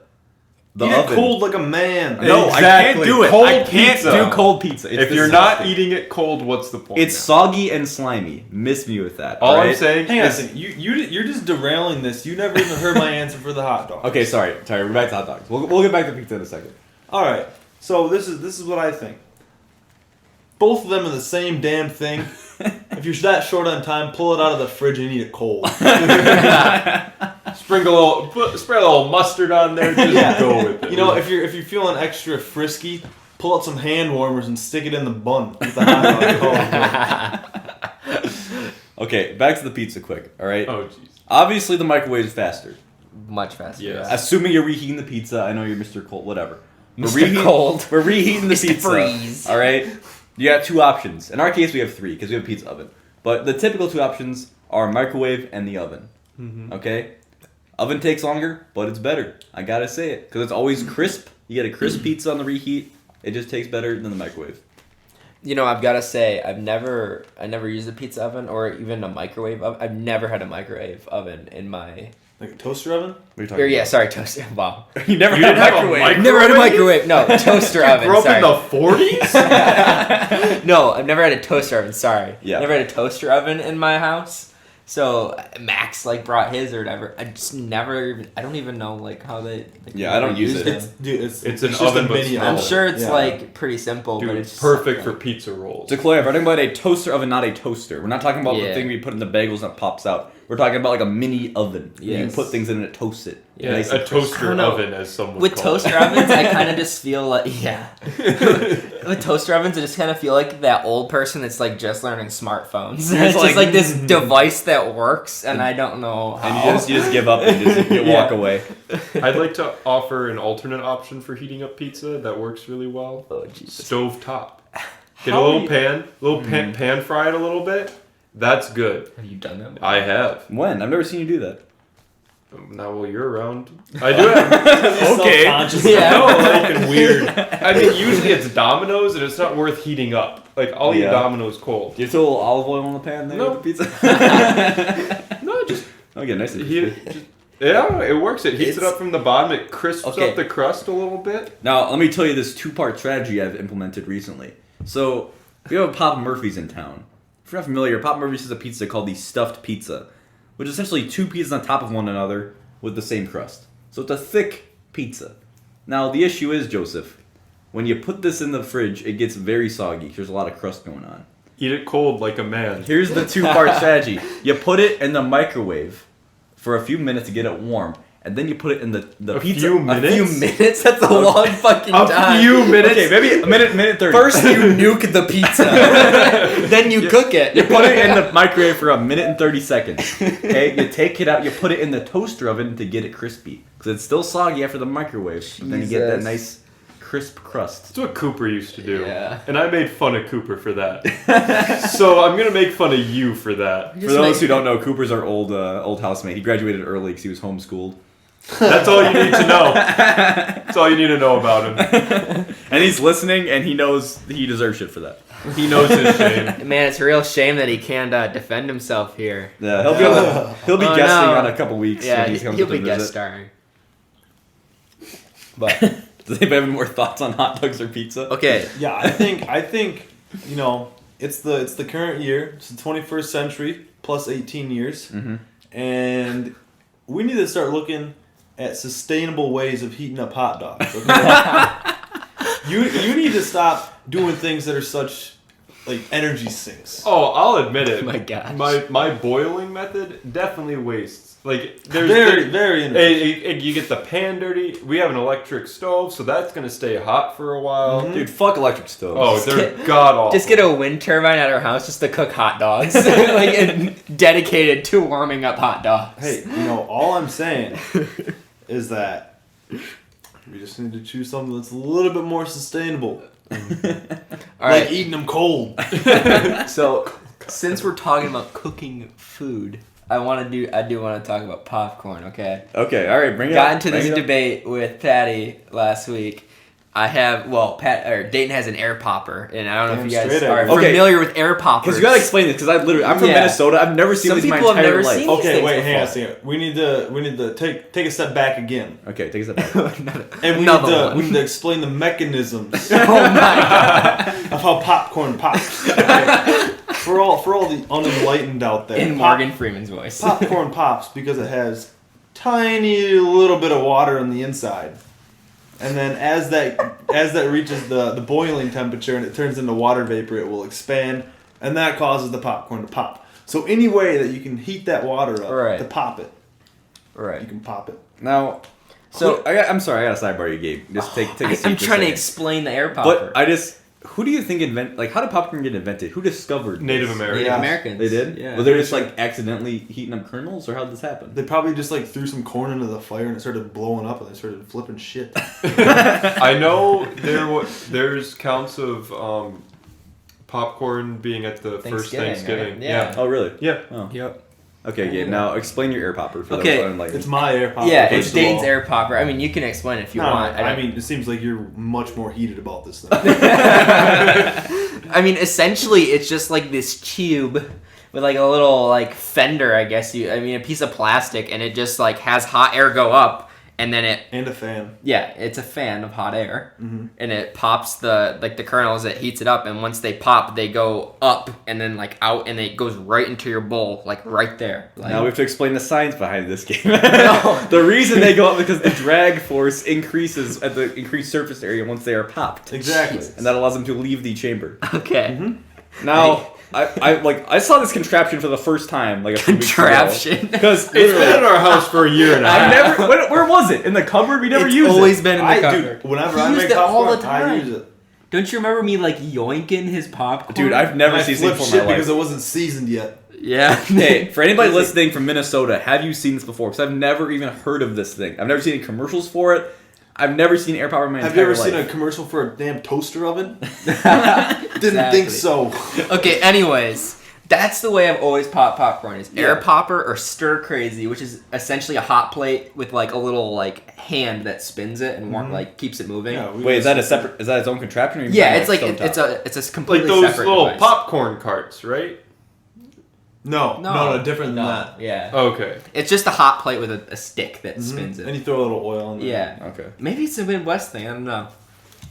The Eat oven. it cold like a man. No, I can't Exactly. do it. Cold I can't pizza. do cold pizza. It's If you're not disgusting. eating it cold, what's the point? It's now? soggy and slimy. Miss me with that. All I'm right? saying Hang on a is second. You're just derailing this. You never even heard my answer for the hot dog. Okay, sorry. We're back to hot dogs. We'll get back to pizza in a second. All right. So this is what I think. Both of them are the same damn thing. If you're that short on time, pull it out of the fridge and eat it cold. spread a little mustard on there. Just go with it. If you're feeling extra frisky, pull out some hand warmers and stick it in the bun with the hot dog. Okay, back to the pizza quick. All right. Oh jeez. Obviously, the microwave is faster. Much faster. Yes. Assuming you're reheating the pizza, I know you're Mr. Cold, whatever. Mr. Cold. We're reheating the Mr. pizza. Freeze. All right. You got two options. In our case, we have three because we have a pizza oven. But the typical two options are microwave and the oven. Mm-hmm. Okay. Oven takes longer, but it's better. I gotta say it because it's always crisp. You get a crisp pizza on the reheat. It just tastes better than the microwave. I've got to say, I never used a pizza oven or even a microwave oven. I've never had a microwave oven in my. Like a toaster oven? What are you talking Yeah, sorry, toaster. Wow. about? You never You had a didn't have a microwave. microwave? Never had a microwave. No, toaster oven. Grew up Sorry. in the 40s? No, I've never had a toaster oven. Sorry. Yeah. Never had a toaster oven in my house. So Max brought his or whatever. I just never even. I don't even know how they. Yeah, I don't use used it. It's an just oven, a but mini smaller. I'm oven. sure it's Yeah. pretty simple, Dude, but it's it's perfect for like- pizza rolls. To clarify, we're talking about a toaster oven, not a toaster. We're not talking about the Yeah. thing we put in the bagels and it pops out. We're talking about like a mini oven. You can Yes. put things in and it toasts it. Yeah, Nice a and crisp. toaster I don't know. oven, as some would With call it. toaster ovens, I kind of just feel like With toaster ovens, I just kind of feel like that old person that's just learning smartphones. It's It's just like- this device that works, and I don't know how. And you just give up and you walk away. I'd like to offer an alternate option for heating up pizza that works really well. Oh Jesus! Stove top. Get How a little you- pan fry it a little bit. That's good. Have you done that? I have. When? I've never seen you do that. Now while you're around, I do have. Okay. Yeah. No, fucking weird. I mean, usually it's Domino's, and it's not worth heating up. Like I'll eat Domino's cold. Do you throw a little olive oil on the pan there? No. With the pizza. No, just Okay, nice. yeah, it works. It heats it up from the bottom. It crisps up the crust a little bit. Now, let me tell you this two-part strategy I've implemented recently. So, we have a Papa Murphy's in town. If you're not familiar, Papa Murphy's is a pizza called the stuffed pizza, which is essentially two pizzas on top of one another with the same crust. So it's a thick pizza. Now, the issue is, Joseph, when you put this in the fridge, it gets very soggy. There's a lot of crust going on. Eat it cold like a man. Here's the two-part strategy. You put it in the microwave for a few minutes to get it warm, and then you put it in the pizza. Few minutes? A few minutes? That's a long fucking time. A few minutes? Okay, maybe a minute 30. First you nuke the pizza, then you cook it. You put it in the microwave for a minute and 30 seconds. Okay, you take it out, you put it in the toaster oven to get it crispy. Because it's still soggy after the microwave, but then you get that nice crisp crust. That's what Cooper used to do. Yeah. And I made fun of Cooper for that. So I'm going to make fun of you for that. For those who don't know, Cooper's our old housemate. He graduated early because he was homeschooled. That's all you need to know. That's all you need to know about him. And he's listening, and he knows he deserves shit for that. He knows his shame. Man, it's a real shame that he can't defend himself here. Yeah, he'll be guesting on a couple weeks. Yeah, when he comes he'll to be visit. guest starring. But does anybody have any more thoughts on hot dogs or pizza? okay, Yeah, I think you know it's the current year. It's the 21st century plus 18 years, and we need to start looking at sustainable ways of heating up hot dogs. Okay? you need to stop doing things that are such like energy sinks. Oh, I'll admit it. Oh my gosh. My boiling method definitely wastes. Like there's Very inefficient. you get the pan dirty. We have an electric stove, so that's gonna stay hot for a while. Dude, fuck electric stoves. Oh, they're god awful. just get a wind turbine at our house just to cook hot dogs, like and dedicated to warming up hot dogs. Hey, all I'm saying is that we just need to choose something that's a little bit more sustainable. All Like right. eating them cold. So, since we're talking about cooking food, I do want to talk about popcorn. Okay. Okay, all right, bring it Got up. into this debate with Patty last week. Dayton has an air popper, and I don't know if you guys straight are up. Okay. familiar with air poppers. Because you gotta explain this, because I'm from Yeah. Minnesota. I've never seen Some these my people have entire never life. seen- Okay, things wait, hang on a before. second. We need to take a step back again. Okay, take a step back. And Another one. we need to explain the mechanisms Oh my god! of how popcorn pops. Okay? For all the unenlightened out there. In Morgan Freeman's voice. Popcorn pops because it has tiny little bit of water on the inside. And then as that reaches the boiling temperature and it turns into water vapor, it will expand, and that causes the popcorn to pop. So any way that you can heat that water up Right. to pop it, Right. you can pop it. Now, So- I'm sorry, I got a sidebar you gave. Just take a seat. I'm for a trying to second. explain the air popper. But who do you think how did popcorn get invented? Who discovered Native this? Americans. Native Yeah. Americans. They did? Yeah. Were they just accidentally heating up kernels, or how did this happen? They probably just threw some corn into the fire and it started blowing up and they started flipping shit. I know there's counts of popcorn being at the first Thanksgiving. Right? Yeah. Oh, really? Yeah. Oh. Yep. Okay, Gabe. Now explain your air popper for Okay. those unenlightened. It's my air popper. Yeah, first it's of Dane's all. air popper. I mean, you can explain it if you No, want. I mean, it seems like you're much more heated about this thing. I mean, essentially, it's just like this tube with like a little fender, I guess a piece of plastic, and it just has hot air go up, and then And a fan. it's a fan of hot air, Mm-hmm. and it pops the kernels. It heats it up, and once they pop, they go up and then out, and it goes right into your bowl, right there. Now we have to explain the science behind this game. The reason they go up is because the drag force increases at the increased surface area once they are popped. Exactly. And that allows them to leave the chamber. Okay. Mm-hmm. Now, I saw this contraption for the first time a few weeks ago. Contraption. Because It's been at our house for a year and a I've half. never. Where was it? In the cupboard? We never It's used always it. been in the cupboard. Whenever He I used make it all popcorn, the time. I use it. Don't you remember me yoinking his popcorn? Dude, I've never I seen flipped this shit before in my because life. it wasn't seasoned yet. Yeah. Hey, for anybody listening from Minnesota, have you seen this before? Because I've never even heard of this thing. I've never seen any commercials for it. I've never seen air power in my Have you entire ever life. seen a commercial for a damn toaster oven? Didn't Exactly. think so. Okay, anyways, That's the way I've always popped popcorn. Is air popper or stir crazy, which is essentially a hot plate with like a little like hand that spins it and like keeps it moving. Yeah, Wait, is that its own contraption? Or you Yeah, buy it's like stovetop? it's a Like completely those separate little device. popcorn carts, right? No, different than that. Yeah. Okay. It's just a hot plate with a stick that spins And it. you throw a little oil in there. Yeah. Okay. Maybe it's a Midwest thing. I don't know.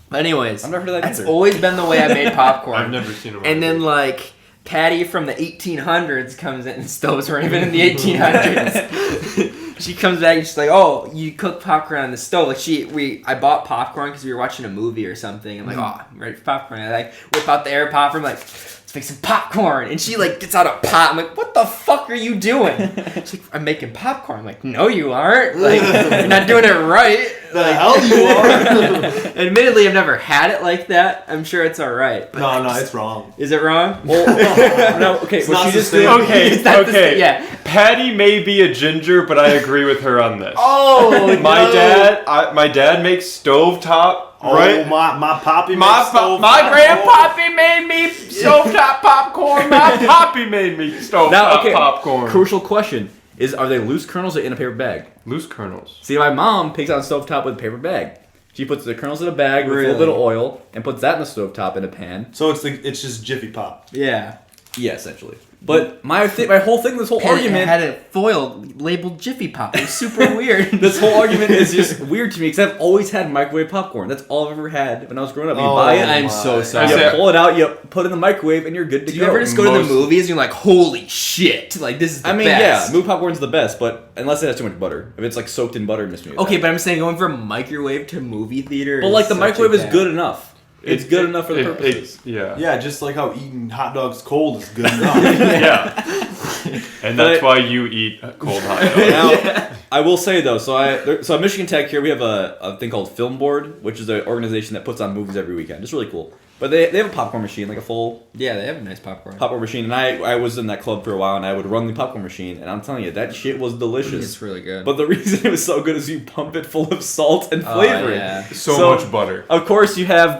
But anyways, I've never heard of that that's either. always been the way I made popcorn. I've never seen them. And then like Patty from the 1800s comes in, and stoves weren't even in the 1800s. She comes back and she's like, "Oh, you cook popcorn on the stove." Like I bought popcorn because we were watching a movie or something. I'm like, "Oh, I'm ready for popcorn." I like whip out the air popper. I'm like, "Let's make some popcorn." And she like gets out a pot. I'm like, "What the fuck are you doing?" She's like, "I'm making popcorn." I'm like, "No, you aren't. Like, you're not doing it right." The hell you are? Admittedly, I've never had it like that. I'm sure it's all right. But No, it's wrong. is it wrong? Well, no, okay. It's What not she just sustainable. did. Okay, It's not the okay. same- yeah. Patty may be a ginger, but I agree with her on this. Oh, My dad makes stovetop. Right. Oh, my poppy My makes stove my top. grandpappy made me stovetop popcorn. My poppy made me stovetop Now, okay. popcorn. Crucial question are they loose kernels or in a paper bag? Loose kernels. See, my mom picks out stovetop with a paper bag. She puts the kernels in a bag with a little bit of oil and puts that in the stovetop in a pan. So it's just Jiffy Pop. Yeah. Yeah, essentially. But my whole thing, this whole argument, had a foil labeled Jiffy Pop. It was super weird. this whole argument is just weird to me because I've always had microwave popcorn. That's all I've ever had when I was growing up. You Oh, buy it, I'm so sorry. you pull it out, you put it in the microwave, and you're good to Do go. you ever just go to Most- the movies and you're like, holy shit, like this is the I mean, best. yeah, movie popcorn's the best, but unless it has too much butter. If it's like soaked in butter, miss me with Okay, that. but I'm saying going from microwave to movie theater. But is like the such microwave a is gap. good enough. It's good enough for the purposes. Yeah. Yeah, just like how eating hot dogs cold is good enough. Yeah. And that's why you eat cold hot dogs. Now, I will say though, so at Michigan Tech here we have a thing called Film Board, which is an organization that puts on movies every weekend. It's really cool. But they have a popcorn machine, like a full Yeah, they have a nice popcorn. popcorn machine, and I was in that club for a while, and I would run the popcorn machine, and I'm telling you, that shit was delicious. It's really good. But the reason it was so good is you pump it full of salt and flavoring. yeah. So much butter. Of course, you have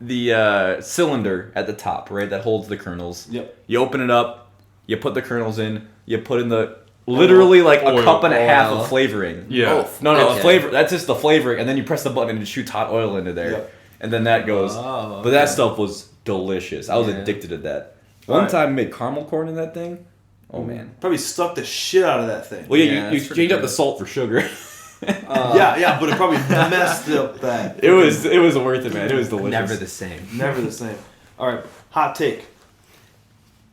the cylinder at the top, right, that holds the kernels. Yep. You open it up, you put the kernels in, you put in the literally like a Oil. cup and a half Oil. of flavoring. Yeah. Oh, No, okay. flavor. That's just the flavoring, and then you press the button and it shoots hot oil into there, Yep. and then that goes. Oh, But that okay. stuff was delicious. I was Yeah. addicted to that. One Alright. time I made caramel corn in that thing. Oh man. Probably stuck the shit out of that thing. Well, yeah, Yeah, you that's pretty change up the good. salt for sugar. Yeah, but it probably messed up that. it was worth it, man. It was delicious. Never the same. Never the same. All right, hot take.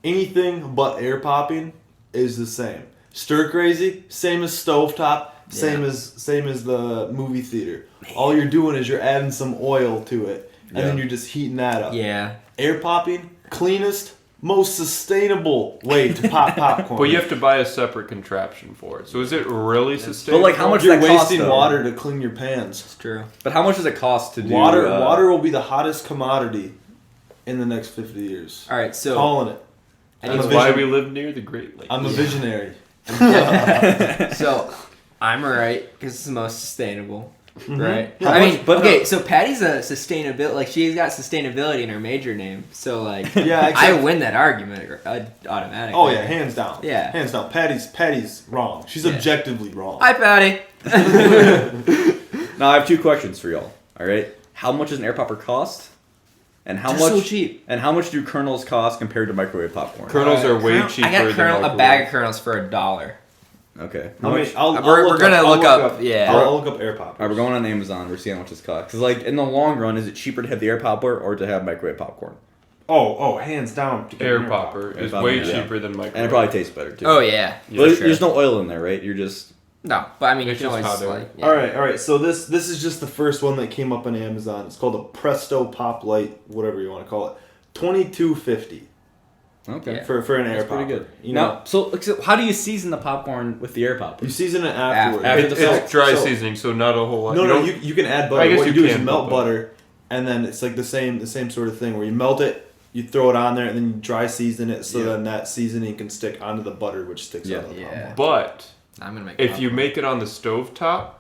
Anything but air popping is the same. Stir crazy, same as stovetop, same Yeah. as the movie theater. All you're doing is you're adding some oil to it, and then Yeah. you're just heating that up. Yeah. Air popping, cleanest, most sustainable way to pop popcorn. But you have to buy a separate contraption for it. So is it really sustainable? But like, how much You're does that cost, wasting though? water to clean your pans. It's true. But how much does it cost to do Water will be the hottest commodity in the next 50 years. All right, so Calling it. That's I'm why a we live near the Great Lakes. I'm a visionary. so I'm right because it's the most sustainable, right? Yeah, I mean, but okay, so Patty's a sustainability, like she's got sustainability in her major name, so like Yeah, I exactly. win that argument automatically. Oh yeah, hands down. Yeah. Hands down. Patty's wrong. She's Yeah. objectively wrong. Hi, Patty. Now I have two questions for y'all. All right, how much does an air popper cost? And how They're much? so cheap. And how much do kernels cost compared to microwave popcorn? Kernels are way cheaper I got than a microwave. bag of kernels for $1. Okay. I How mean, much? We're gonna look up, yeah. I'll look up air pop. Alright, we're going on Amazon. We're seeing how much this costs. Because, like, in the long run, is it cheaper to have the air popper or to have microwave popcorn? Oh, hands down. to get Air an popper is popper, way yeah. cheaper than microwave. And it probably tastes better, too. Oh yeah. But for there's sure. no oil in there, right? You're just... No, but I mean, you It's can just always how they- like. Yeah. All right. So this is just the first one that came up on Amazon. It's called a Presto Pop Light, whatever you want to call it. $22.50 Okay. Yeah. for an air That's popper. pretty good. You Now, know, so how do you season the popcorn with the air popper? you season it afterwards. After It's, the salt. it's dry So- seasoning, so not a whole lot. No, don't- you can add butter. I guess What you you do is can you melt put butter, and then it's like the same sort of thing where you melt it, you throw it on there, and then you dry season it so Yeah. then that seasoning can stick onto the butter, which sticks Yeah. onto the Yeah. popcorn. But I'm gonna make. if you make it on the stovetop,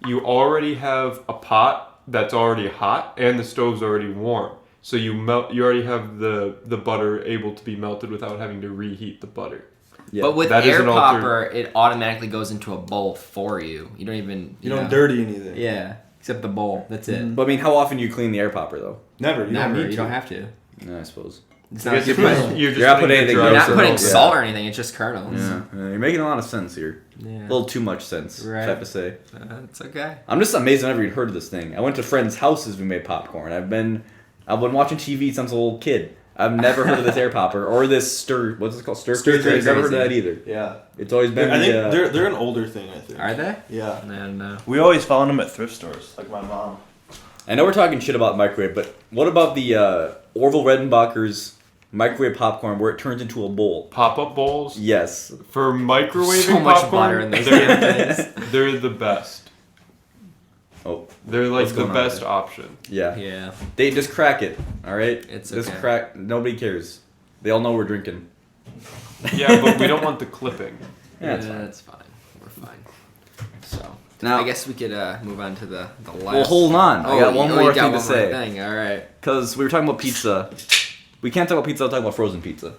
you already have a pot that's already hot and the stove's already warm. So you already have the butter able to be melted without having to reheat the butter. Yeah. But with That is air an popper, it automatically goes into a bowl for you. You don't even You don't dirty anything. Yeah, except the bowl. That's it. But I mean, how often do you clean the air popper though? Never. You Never. don't need You to. don't have to. Yeah, I suppose. It's I not, guess you're, you're just not putting anything you're else not in putting it. salt or anything. It's just kernels. Yeah, you're making a lot of sense here. Yeah. A little too much sense, Right. if I have to say. It's okay. I'm just amazed I never even heard of this thing. I went to friends' houses we made popcorn. I've been watching TV since a little kid. I've never heard of this air popper or this stir. What's it called? Stir crazy. I've never heard of that either. Yeah. It's always been. I think they're an older thing. I think. Are they? Yeah. No. We always found them at thrift stores, like my mom. I know we're talking shit about microwave, but what about the Orville Redenbacher's microwave popcorn where it turns into a bowl? Pop-up bowls? Yes. For microwaving So much popcorn, butter in those damn things. they're the best. Oh. They're like What's the going on best there? option. Yeah. Yeah. They just crack it. All right. It's just okay. crack. Nobody cares. They all know we're drinking. Yeah, but we don't want the clipping. Yeah, it's fine. That's fine. We're fine. So Now- I guess we could move on to the last. Well, hold on. I got one more you got thing to one more say. thing. All right. Because we were talking about pizza. We can't talk about pizza without talking about frozen pizza.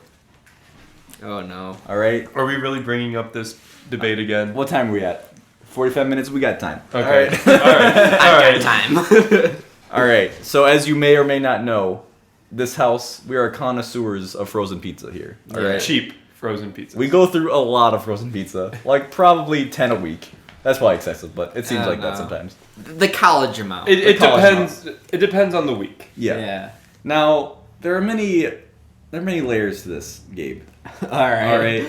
Oh no. All right. Are we really bringing up this debate again? What time are we at? 45 minutes. We got time. Okay. All right. All right. Time. All right. So as you may or may not know, this house, we are connoisseurs of frozen pizza here. All Yeah. right. Cheap frozen pizza. We go through a lot of frozen pizza, like probably 10 a week. That's probably excessive, but it seems like that sometimes. The college amount. It college depends. It depends on the week. Yeah. Now there are many layers to this, Gabe. All right. All right.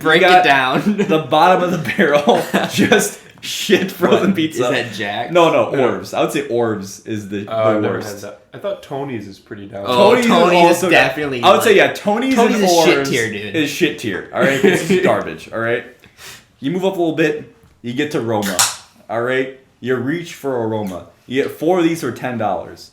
Break You it got down. The bottom of the barrel, just shit frozen Is pizza. that Jack? No, Orbs. I would say Orbs is the I've never had worst. that. I thought Tony's is pretty down. Oh, Tony's is also- definitely. I would say Tony's Tony's and is shit Orbs tier, dude. is shit tier. All right, it's garbage. All right, you move up a little bit, you get to Roma. All right, you reach for aroma. You get 4 of these for $10.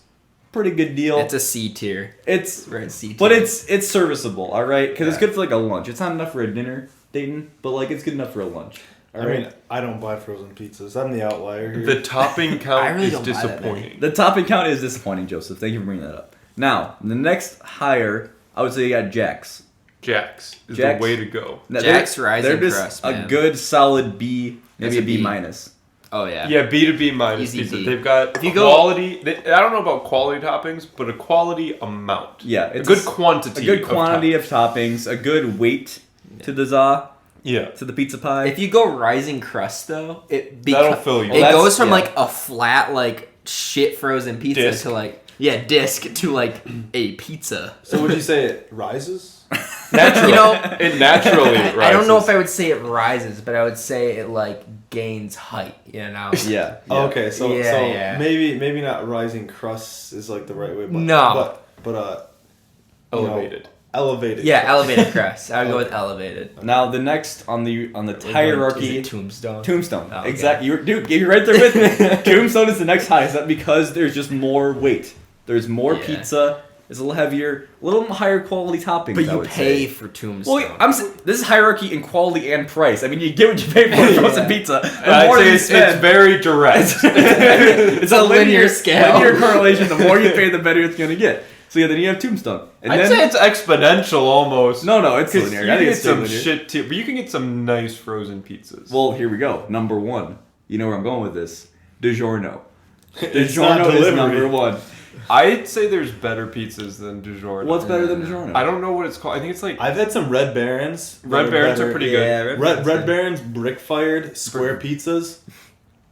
Pretty good deal. It's a C tier. It's We're in C tier. but it's serviceable. All right, because it's Yeah. good for like a lunch. It's not enough for a dinner, Dayton, but like it's good enough for a lunch. All I right. mean, I don't buy frozen pizzas. I'm the outlier here. The topping count I really is don't buy that many. disappointing. The topping count is disappointing, Joseph. Thank you for bringing that up. Now, the next higher, I would say you got Jack's. Jack's is Jack's. the way to go. Now, Jack's they're Rising just Crust, a man. good solid B, maybe It's a a B B. minus. Oh yeah. Yeah, B to B minus Easy pizza. D. They've got If you go- quality. I don't know about quality toppings, but a quality amount. Yeah, A it's good quantity. a good quantity of toppings, a good weight to the za, Yeah. to the pizza pie. If you go Rising Crust though, That'll fill you. It Well, goes from yeah. like a flat like shit frozen pizza Disc. to like disc to like a pizza. So would you say it rises? Naturally. You know, It naturally rises. I don't know if I would say it rises, but I would say it like gains height. You know. yeah. Oh, okay, so Yeah. maybe not rising crust is like the right way, but No. but elevated. elevated. Yeah, crust. elevated crust. I would go with Okay. elevated. Now the next on the Is hierarchy, it Tombstone. Tombstone. Oh, okay. Exactly. You're right there with me. Tombstone is the next highest. That because there's just more weight. There's more Yeah. pizza. It's a little heavier, a little higher quality toppings. But I you would pay say. for Tombstone. Well, this is hierarchy in quality and price. I mean, you get what you pay for Yeah. frozen pizza. The I'd more say you it's spend, very direct. it's a linear scale. Linear correlation. The more you pay, the better it's gonna get. So yeah, then you have Tombstone, and I'd then say it's exponential almost. no, it's Because linear. you I think get it's some linear. shit too, but you can get some nice frozen pizzas. Well, here we go. Number 1. You know where I'm going with this. DiGiorno. It's not DiGiorno is delivery. number 1. I'd say there's better pizzas than DiGiorno. What's better than DiGiorno? I don't know what it's called. I think it's like I've had some Red Barons. Red that Barons are better. pretty yeah, good. Red Barons brick fired square pizzas.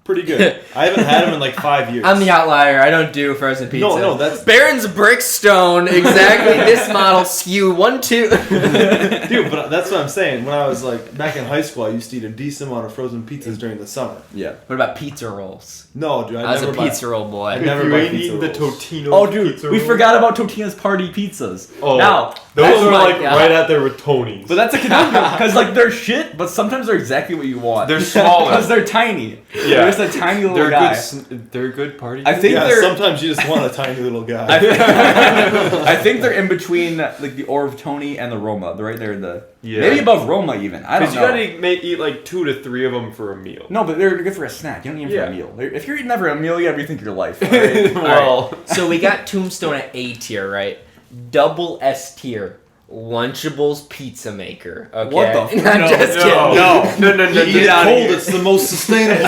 Pretty good. I haven't had them in like 5 years. I'm the outlier. I don't do frozen pizza. No, that's Baron's Brickstone. Exactly this model. SKU 1, 2. dude. But that's what I'm saying. When I was like back in high school, I used to eat a decent amount of frozen pizzas during the summer. Yeah. What about pizza rolls? No, dude, I was never a buy- pizza roll boy. I never If you buy ain't pizza eating the rolls. Totino's Oh, dude, pizza we roll- forgot about Totino's party pizzas. Oh, Now, those Oh are my like God. right out there with Tony's. but that's a conundrum because like they're shit, but sometimes they're exactly what you want. They're smaller. because they're tiny. Yeah. They're just a tiny little They're guy. They're good party. I think Yeah, they're. sometimes you just want a tiny little guy. I think they're in between like the Orv Tony and the Roma. They're right there in the maybe above Roma even. I don't know. Because you gotta eat like 2 to 3 of them for a meal. No, but they're good for a snack. You don't eat them for a meal. If you're eating that for a meal, you gotta rethink your life. All right? Well, So we got Tombstone at A tier, right? Double S tier. Lunchables pizza maker. Okay. What the f- I'm no, just no. kidding. no. You eat it cold, it's the most sustainable.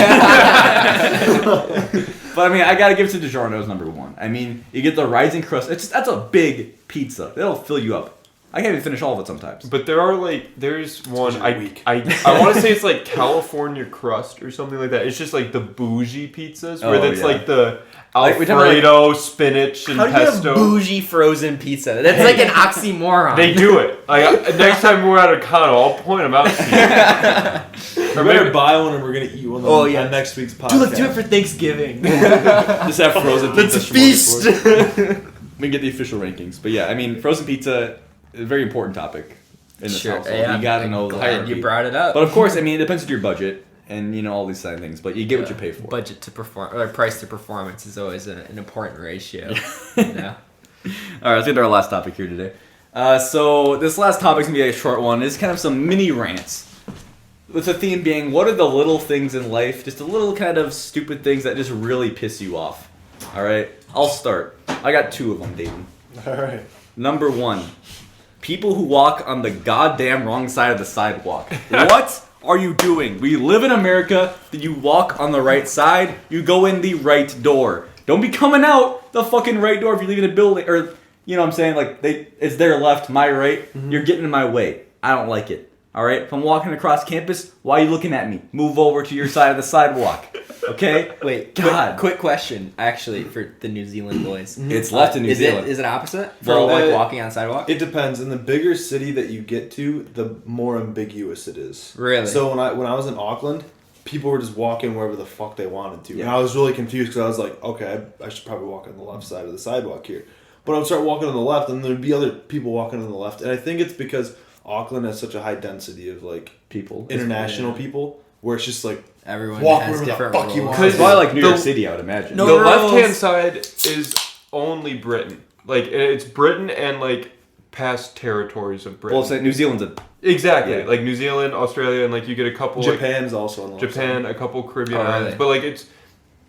But I mean, I gotta give it to DiGiorno's number one. I mean, you get the rising crust. That's a big pizza. It'll fill you up. I can't even finish all of it sometimes. But there's one weak. I want to say it's like California crust or something like that. It's just like the bougie pizzas where it's like the Alfredo, spinach, and How do you have pesto. bougie frozen pizza? That's like an oxymoron. They do it. Like next time we're at a con, I'll point them out to you. We better buy one and we're gonna eat one on next week's podcast. Dude, let's do it for Thanksgiving. Just have frozen pizza. Let's feast. We can get the official rankings. But yeah, I mean, frozen pizza is a very important topic in this household. Yeah, you gotta know the glad hierarchy. you brought it up. But of course, I mean, it depends on your budget and all these kind of things. But you get what you pay for. Budget to perform, or price to performance is always an important ratio. Yeah. All right, let's get to our last topic here today. So this last topic's gonna be a short one. It's kind of some mini rants. With the theme being, what are the little things in life, just the little kind of stupid things that just really piss you off? All right, I'll start. I got 2 of them, Dayton. All right. Number 1, people who walk on the goddamn wrong side of the sidewalk. What are you doing? We live in America. That you walk on the right side, you go in the right door. Don't be coming out the fucking right door if you're leaving a building, or you know what I'm saying? Like it's their left, my right. Mm-hmm. You're getting in my way. I don't like it. All right, if I'm walking across campus, why are you looking at me? Move over to your side of the sidewalk. Okay? Wait, God. quick question, actually, for the New Zealand boys. It's left in New Zealand. Is it opposite for Well, like walking on sidewalk? It depends. In the bigger city that you get to, the more ambiguous it is. Really? So when I was in Auckland, people were just walking wherever the fuck they wanted to, Yeah. and I was really confused because I was like, okay, I should probably walk on the left side of the sidewalk here. But I would start walking on the left, and there'd be other people walking on the left, and I think it's because Auckland has such a high density of like people, international people, where it's just like Everyone walk has wherever the different fuck you rules. want. It's probably like New York The- City, I would imagine. No the rules. left-hand side is only Britain. Like it's Britain and like past territories of Britain. Well, it's like New Zealand's a Exactly. Yeah. Like New Zealand, Australia, and like you get a couple Japan's also on the like left Japan, side. a couple Caribbean Oh, really? islands, but like it's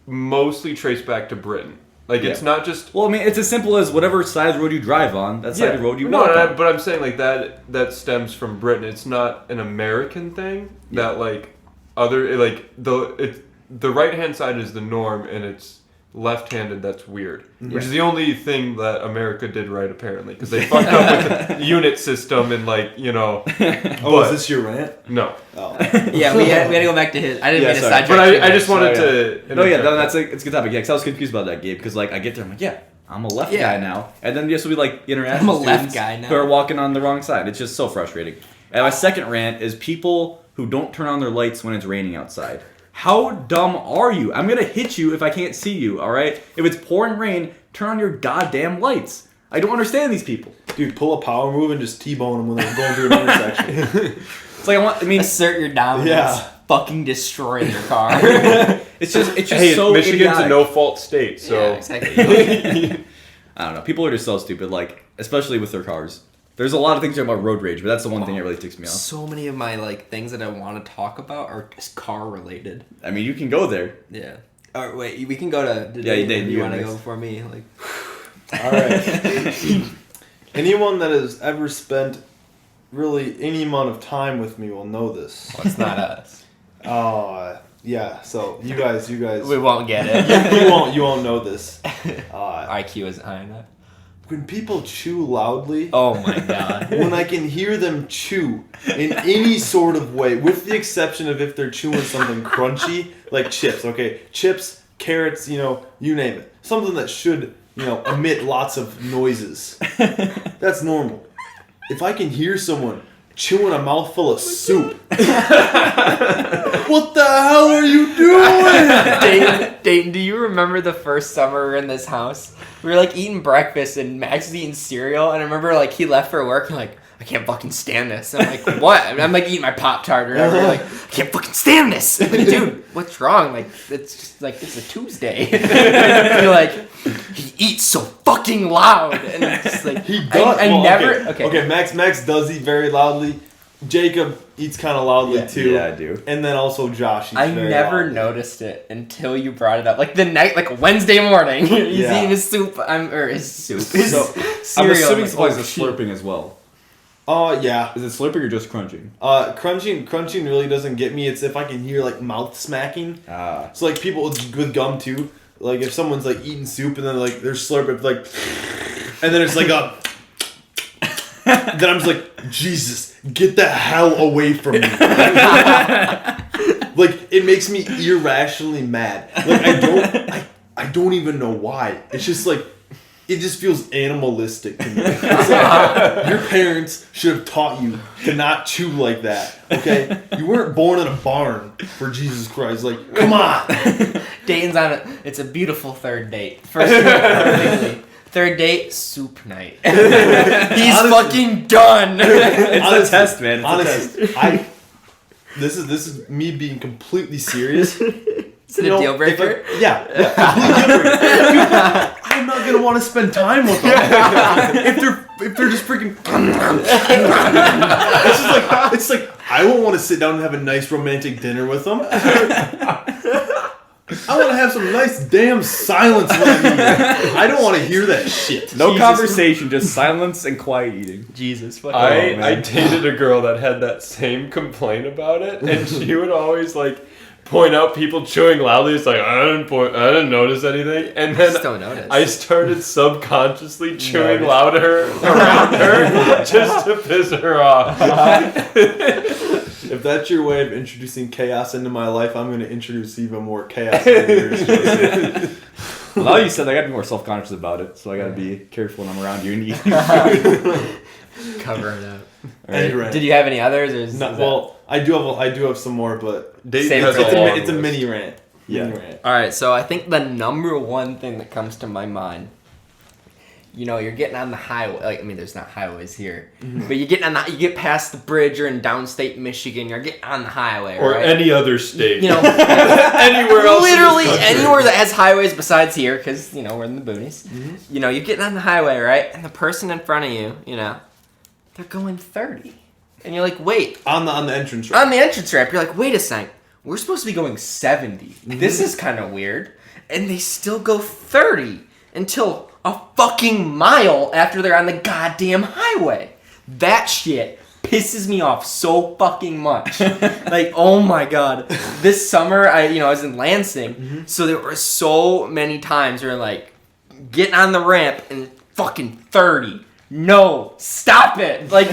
mostly traced back to Britain. Like it's Yeah. not just Well, I mean, it's as simple as whatever side of the road you drive on, that side of the road you walk on. but I'm saying like that stems from Britain. It's not an American thing that like other like the right hand side is the norm and it's left handed that's weird, which is the only thing that America did right apparently because they fucked up with the unit system and like Oh, but- is this your rant? no. Oh. Yeah, we had to go back to his. I didn't Yeah, mean to sorry. sidetrack. But too I much. just wanted Sorry, to. No, yeah, interject no, that. it's a good topic. Yeah, 'cause I was confused about that, Gabe, because like I get there, I'm like, yeah, I'm a left Yeah. guy now, and then this will be like international I'm a left students guy now. who are walking on the wrong side. It's just so frustrating. And my second rant is people who don't turn on their lights when it's raining outside. How dumb are you? I'm gonna hit you if I can't see you. All right? If it's pouring rain, turn on your goddamn lights. I don't understand these people. Dude, pull a power move and just T-bone them when they're going through an intersection. It's like I mean, Assert your dominance. Yeah. Fucking destroy your car. it's just Hey, so Michigan's idiotic. a no-fault state, so Yeah, exactly. I don't know. People are just so stupid, like especially with their cars. There's a lot of things about road rage, but that's the one thing that really ticks me off. So many of my like things that I want to talk about are just car related. I mean, you can go there. Yeah. Or wait, we can go to. Yeah, you did. You You want to next. go before me? Like. All right. Anyone that has ever spent really any amount of time with me will know this. Well, it's not us. Yeah. So you guys, We won't get it. you won't know this. IQ isn't high enough. When people chew loudly, Oh my god. when I can hear them chew in any sort of way, with the exception of if they're chewing something crunchy, like chips, okay? Chips, carrots, you name it. Something that should, emit lots of noises. That's normal. If I can hear someone chewing a mouthful of soup, what the hell are you doing? Dayton, do you remember the first summer we were in this house? We were like eating breakfast and Max was eating cereal, and I remember like he left for work and like, I can't fucking stand this. I'm like, what? I'm like eating my Pop-Tart or whatever. Like, I can't fucking stand this. Dude, what's wrong? Like, it's just like, it's a Tuesday. You're like, he eats so fucking loud. And it's just like, He does. I never, okay. Max does eat very loudly. Jacob eats kind of loudly too. Yeah, I do. And then also Josh eats I very never loudly. noticed it until you brought it up. Like the night, like Wednesday morning, he's Yeah. eating his soup. His soup. His So, cereal. I'm assuming Like, it's always oh, a shit. slurping as well. Yeah. Is it slurping or just crunching? Crunching really doesn't get me. It's if I can hear like mouth smacking. Ah. So like people with gum too. Like if someone's like eating soup and then like they're slurping like, and then it's like a. Then I'm just like, Jesus, get the hell away from me. Like it makes me irrationally mad. Like I don't even know why. It's just like it just feels animalistic to me. It's like, your parents should have taught you to not chew like that. Okay? You weren't born in a barn, for Jesus Christ. Like, come on. Dayton's on it. It's a beautiful third date. First date, third date, soup night. He's fucking done. It's a test, man. It's a test. Honestly, this is me being completely serious. Is it a deal breaker? Yeah, complete deal breaker. I'm not gonna want to spend time with them if they're just freaking. It's like I won't want to sit down and have a nice romantic dinner with them. I want to have some nice damn silence when I'm eating. I don't want to hear that shit. No conversation, just silence and quiet eating. Jesus. I dated a girl that had that same complaint about it, and she would always like point out people chewing loudly. It's like I didn't notice anything, and then Just don't notice. I started subconsciously chewing louder around her just to piss her off. If that's your way of introducing chaos into my life, I'm going to introduce even more chaos into yours. Well, now you said I got to be more self-conscious about it, so I got to be careful when I'm around you and eating. Cover it up. And rant. Did you have any others? Or is No, that- well, I do have some more, but Dayton Same has for a Dayton. long it's a list. mini rant. Yeah. Mini rant. All right, so I think the number one thing that comes to my mind, you know, you're getting on the highway. Like, I mean, there's not highways here, but you get past the bridge. You're in downstate Michigan. You're getting on the highway, Or right? any other state. You know, anywhere else. in this literally country. anywhere that has highways besides here, because you know we're in the boonies. You know, you're getting on the highway, right? And the person in front of you, you know, they're going 30, and you're like, wait. On the entrance ramp. On the entrance ramp, you're like, wait a sec. We're supposed to be going 70. This is kind of weird. And they still go 30 until a fucking mile after they're on the goddamn highway. That shit pisses me off so fucking much. Like, oh my god. This summer, I was in Lansing, so there were so many times where like getting on the ramp and fucking 30. No, stop it. Like,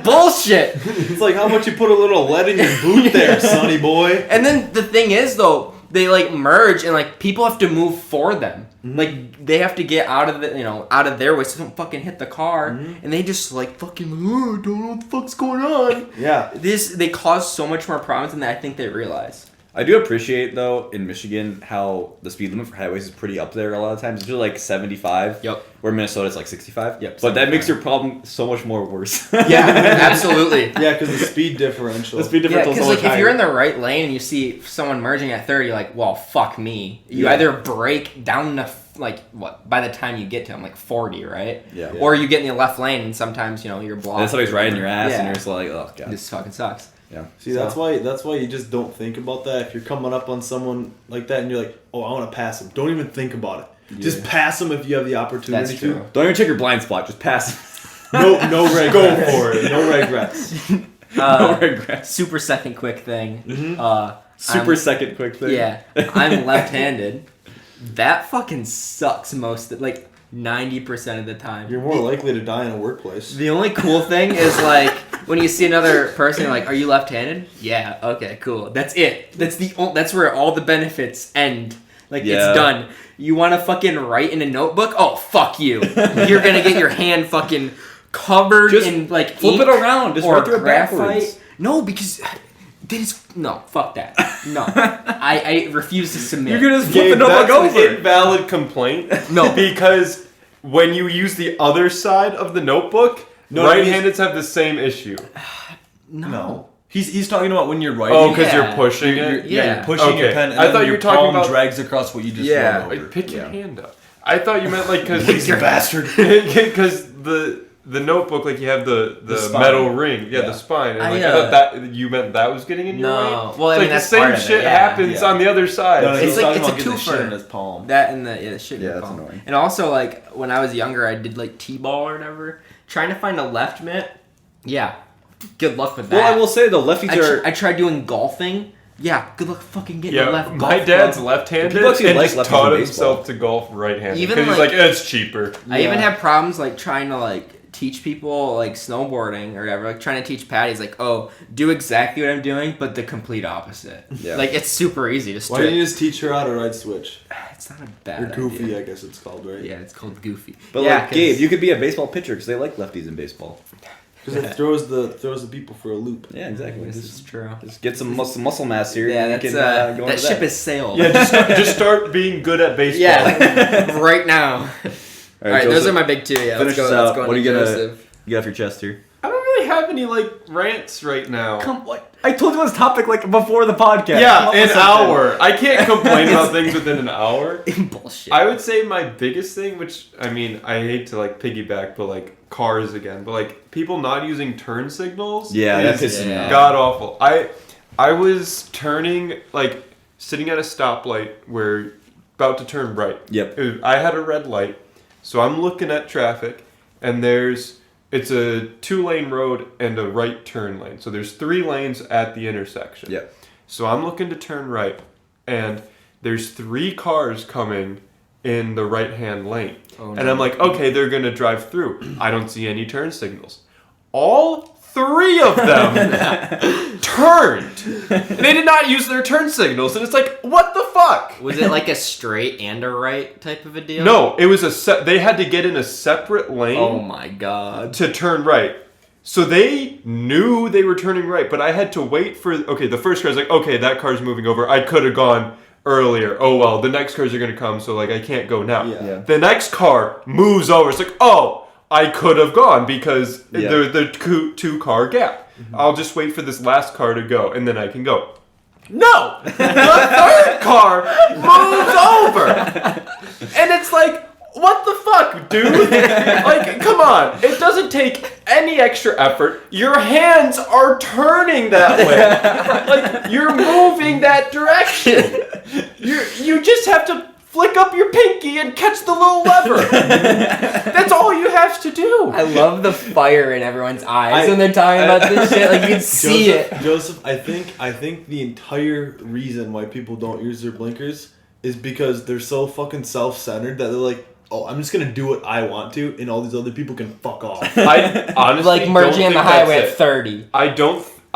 bullshit. It's like how much you put a little lead in your boot there, sonny boy. And then the thing is, though, they like merge and like people have to move for them. Like they have to get out of out of their way so they don't fucking hit the car. And they just like fucking don't know what the fuck's going on. Yeah. They cause so much more problems than I think they realize. I do appreciate, though, in Michigan, how the speed limit for highways is pretty up there a lot of times. It's usually like 75. Yep. Where Minnesota it's like 65. Yep, But that 75. makes your problem so much more worse. Yeah, absolutely. Yeah, because the speed differential. The speed Yeah, difference is because so like much if you're in higher. the right lane and you see someone merging at 30, you're like, well, fuck me. You Yeah. either brake down to by the time you get to them, like 40, right? Yeah. Or you get in the left lane and sometimes you're blocked. And somebody's riding your ass, Yeah. and you're just like, oh, God. This fucking sucks. Yeah. See, that's why you just don't think about that. If you're coming up on someone like that and you're like, oh, I want to pass them. Don't even think about it. Just pass them if you have the opportunity That's true. Don't even check your blind spot. Just pass. No regrets. Go for it. No regrets. No regrets. Super second quick thing. Super I'm- second quick thing. Yeah, I'm left-handed. That fucking sucks 90% of the time. You're more likely to die in a workplace. The only cool thing is like when you see another person, you're like, "Are you left-handed?" Yeah. Okay. Cool. That's it. That's where all the benefits end. Like Yeah. it's done. You want to fucking write in a notebook? Oh fuck you! You're gonna get your hand fucking covered Just in like flip ink it around. Just or write through it graphite. backwards. No, because no, fuck that. No, I refuse to submit. You're going to just flip the Gabe, notebook that's an over. invalid complaint. No. Because when you use the other side of the notebook, No, right-handeds have the same issue. No. He's talking about when you're writing. Oh, because Yeah. you're pushing it? You're pushing your Okay. pen, and I then thought you your were talking palm about- drags across what you just Yeah. wrote over. Like, pick your hand up. I thought you meant like because You bastard. because the notebook, like you have the spine. metal ring, Yeah. the spine, and I, like I thought that you meant that was getting in your No. way. Well, I It's mean, like that's the same part of it, shit yeah. happens Yeah. on the other side. No, no, It's he's like- talking it's about a getting the shit twofer. in his palm. That and the shit. Yeah, in your that's palm. annoying. And also, like when I was younger, I did like t-ball or whatever. Trying to find a left mitt. Yeah. Good luck with that. Well, I will say the lefties are. I tried doing golfing. Yeah, good luck fucking getting Yeah, a left golf my dad's club. left-handed People actually and like just lefties taught in himself to golf right-handed Even, because he's like- like, it's cheaper. I even Yeah. have problems like trying to like teach people like snowboarding or whatever. Like trying to teach Patty's like, oh, do exactly what I'm doing, but the complete opposite. Yeah. Like it's super easy to Why strip. didn't you just teach her how to ride switch? It's not a bad Or goofy, idea. I guess it's called, right? Yeah, it's called goofy. But yeah, like Gabe, you could be a baseball pitcher because they like lefties in baseball. Because it throws the people for a loop. Yeah, exactly. This is true. Just get some muscle mass here. Yeah, and that's you can, go that into ship has sailed. Yeah, just start being good at baseball. Yeah, right now. All right, those Joseph, are my big two. Yeah, finish let's go. this Let's out. go What on are to you gonna- Joseph. Get off your chest here. I don't really have any like rants right now. I told you this topic like before the podcast. Yeah, an hour. I can't complain about things within an hour. Bullshit. I would say my biggest thing, which I mean, I hate to like piggyback, but like cars again, but like people not using turn signals. Yeah, that is pisses me off. god awful. I was turning like sitting at a stoplight where about to turn right. Yep. I had a red light, so I'm looking at traffic, and it's a 2-lane road and a right turn lane. So there's 3 lanes at the intersection. Yep. So I'm looking to turn right, and there's 3 cars coming in the right-hand lane. Oh, And no. I'm like, okay, they're going to drive through. I don't see any turn signals. All 3 of them turned. And they did not use their turn signals. And it's like, what the fuck? Was it like a straight and a right type of a deal? No, it was they had to get in a separate lane. Oh my god. To turn right. So they knew they were turning right, but I had to wait for... Okay, the first car's like, okay, that car's moving over. I could have gone earlier. Oh, well, the next cars are going to come, so, like, I can't go now. Yeah. The next car moves over. It's like, oh, I could have gone because the 2-car gap. Mm-hmm. I'll just wait for this last car to go, and then I can go. No! The third car moves over! And it's like... What the fuck, dude? Like, come on. It doesn't take any extra effort. Your hands are turning that way. Like, you're moving that direction. You just have to flick up your pinky and catch the little lever. That's all you have to do. I love the fire in everyone's eyes when they're talking about this shit. Like you can see it. Joseph, I think the entire reason why people don't use their blinkers is because they're so fucking self-centered that they're like, oh, I'm just gonna do what I want to, and all these other people can fuck off. I honestly Like merging don't on the think highway that's at 30.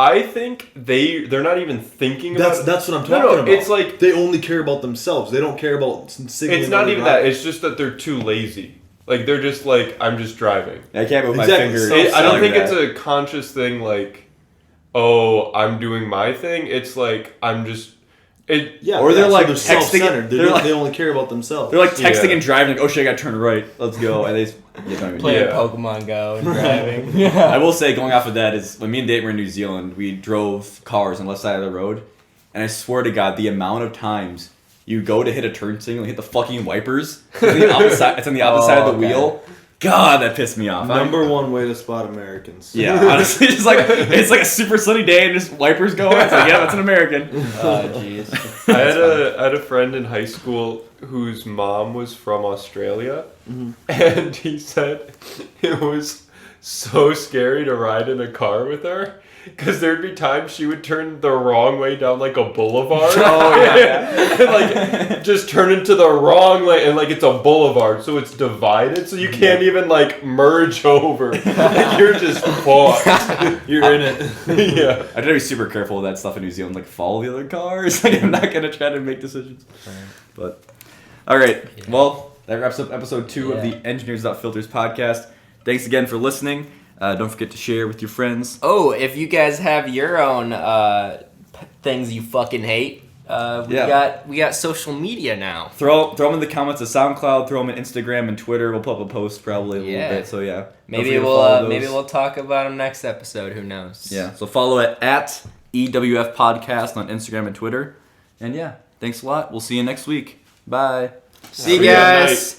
I think they're not even thinking about That's what I'm talking No, about. it's like they only care about themselves. They don't care about signaling. it's not other even that. drivers. It's just that they're too lazy. Like they're just like, I'm just driving. I can't move my Exactly. finger. I don't think like it's that. a conscious thing. Like, oh, I'm doing my thing. It's like I'm just it. Yeah, Or they're so like they're texting- self-centered. they're like- They only care about themselves. They're like texting Yeah. and driving, like, oh shit, I gotta turn right. Let's go. And they just, Playing Yeah. Pokemon Go and driving. I will say, going off of that, is when me and Dave were in New Zealand, we drove cars on the left side of the road, and I swear to God, the amount of times you go to hit a turn signal and hit the fucking wipers, it's on the opposite side of the okay. wheel. God, that pissed me off. Number one way to spot Americans. Yeah, honestly, it's like a super sunny day and just wipers going. It's like, yeah, that's an American. Oh jeez. I had a friend in high school whose mom was from Australia, and he said it was so scary to ride in a car with her. Because there'd be times she would turn the wrong way down like a boulevard. Oh, yeah. And like just turn into the wrong way, and like it's a boulevard, so it's divided, so you can't even like merge over. Like, you're just fucked. You're in it. Yeah. I try to be super careful with that stuff in New Zealand, like follow the other cars. Like I'm not gonna try to make decisions. But all right, well that wraps up episode 2 of the Engineers Without Filters podcast. Thanks again for listening. Don't forget to share with your friends. Oh, if you guys have your own things you fucking hate, We got social media now. Throw them in the comments of SoundCloud. Throw them in Instagram and Twitter. We'll put up a post probably a little bit. So yeah, maybe we'll talk about them next episode. Who knows? Yeah. So follow it at EWF Podcast on Instagram and Twitter. And yeah, thanks a lot. We'll see you next week. Bye. See you guys.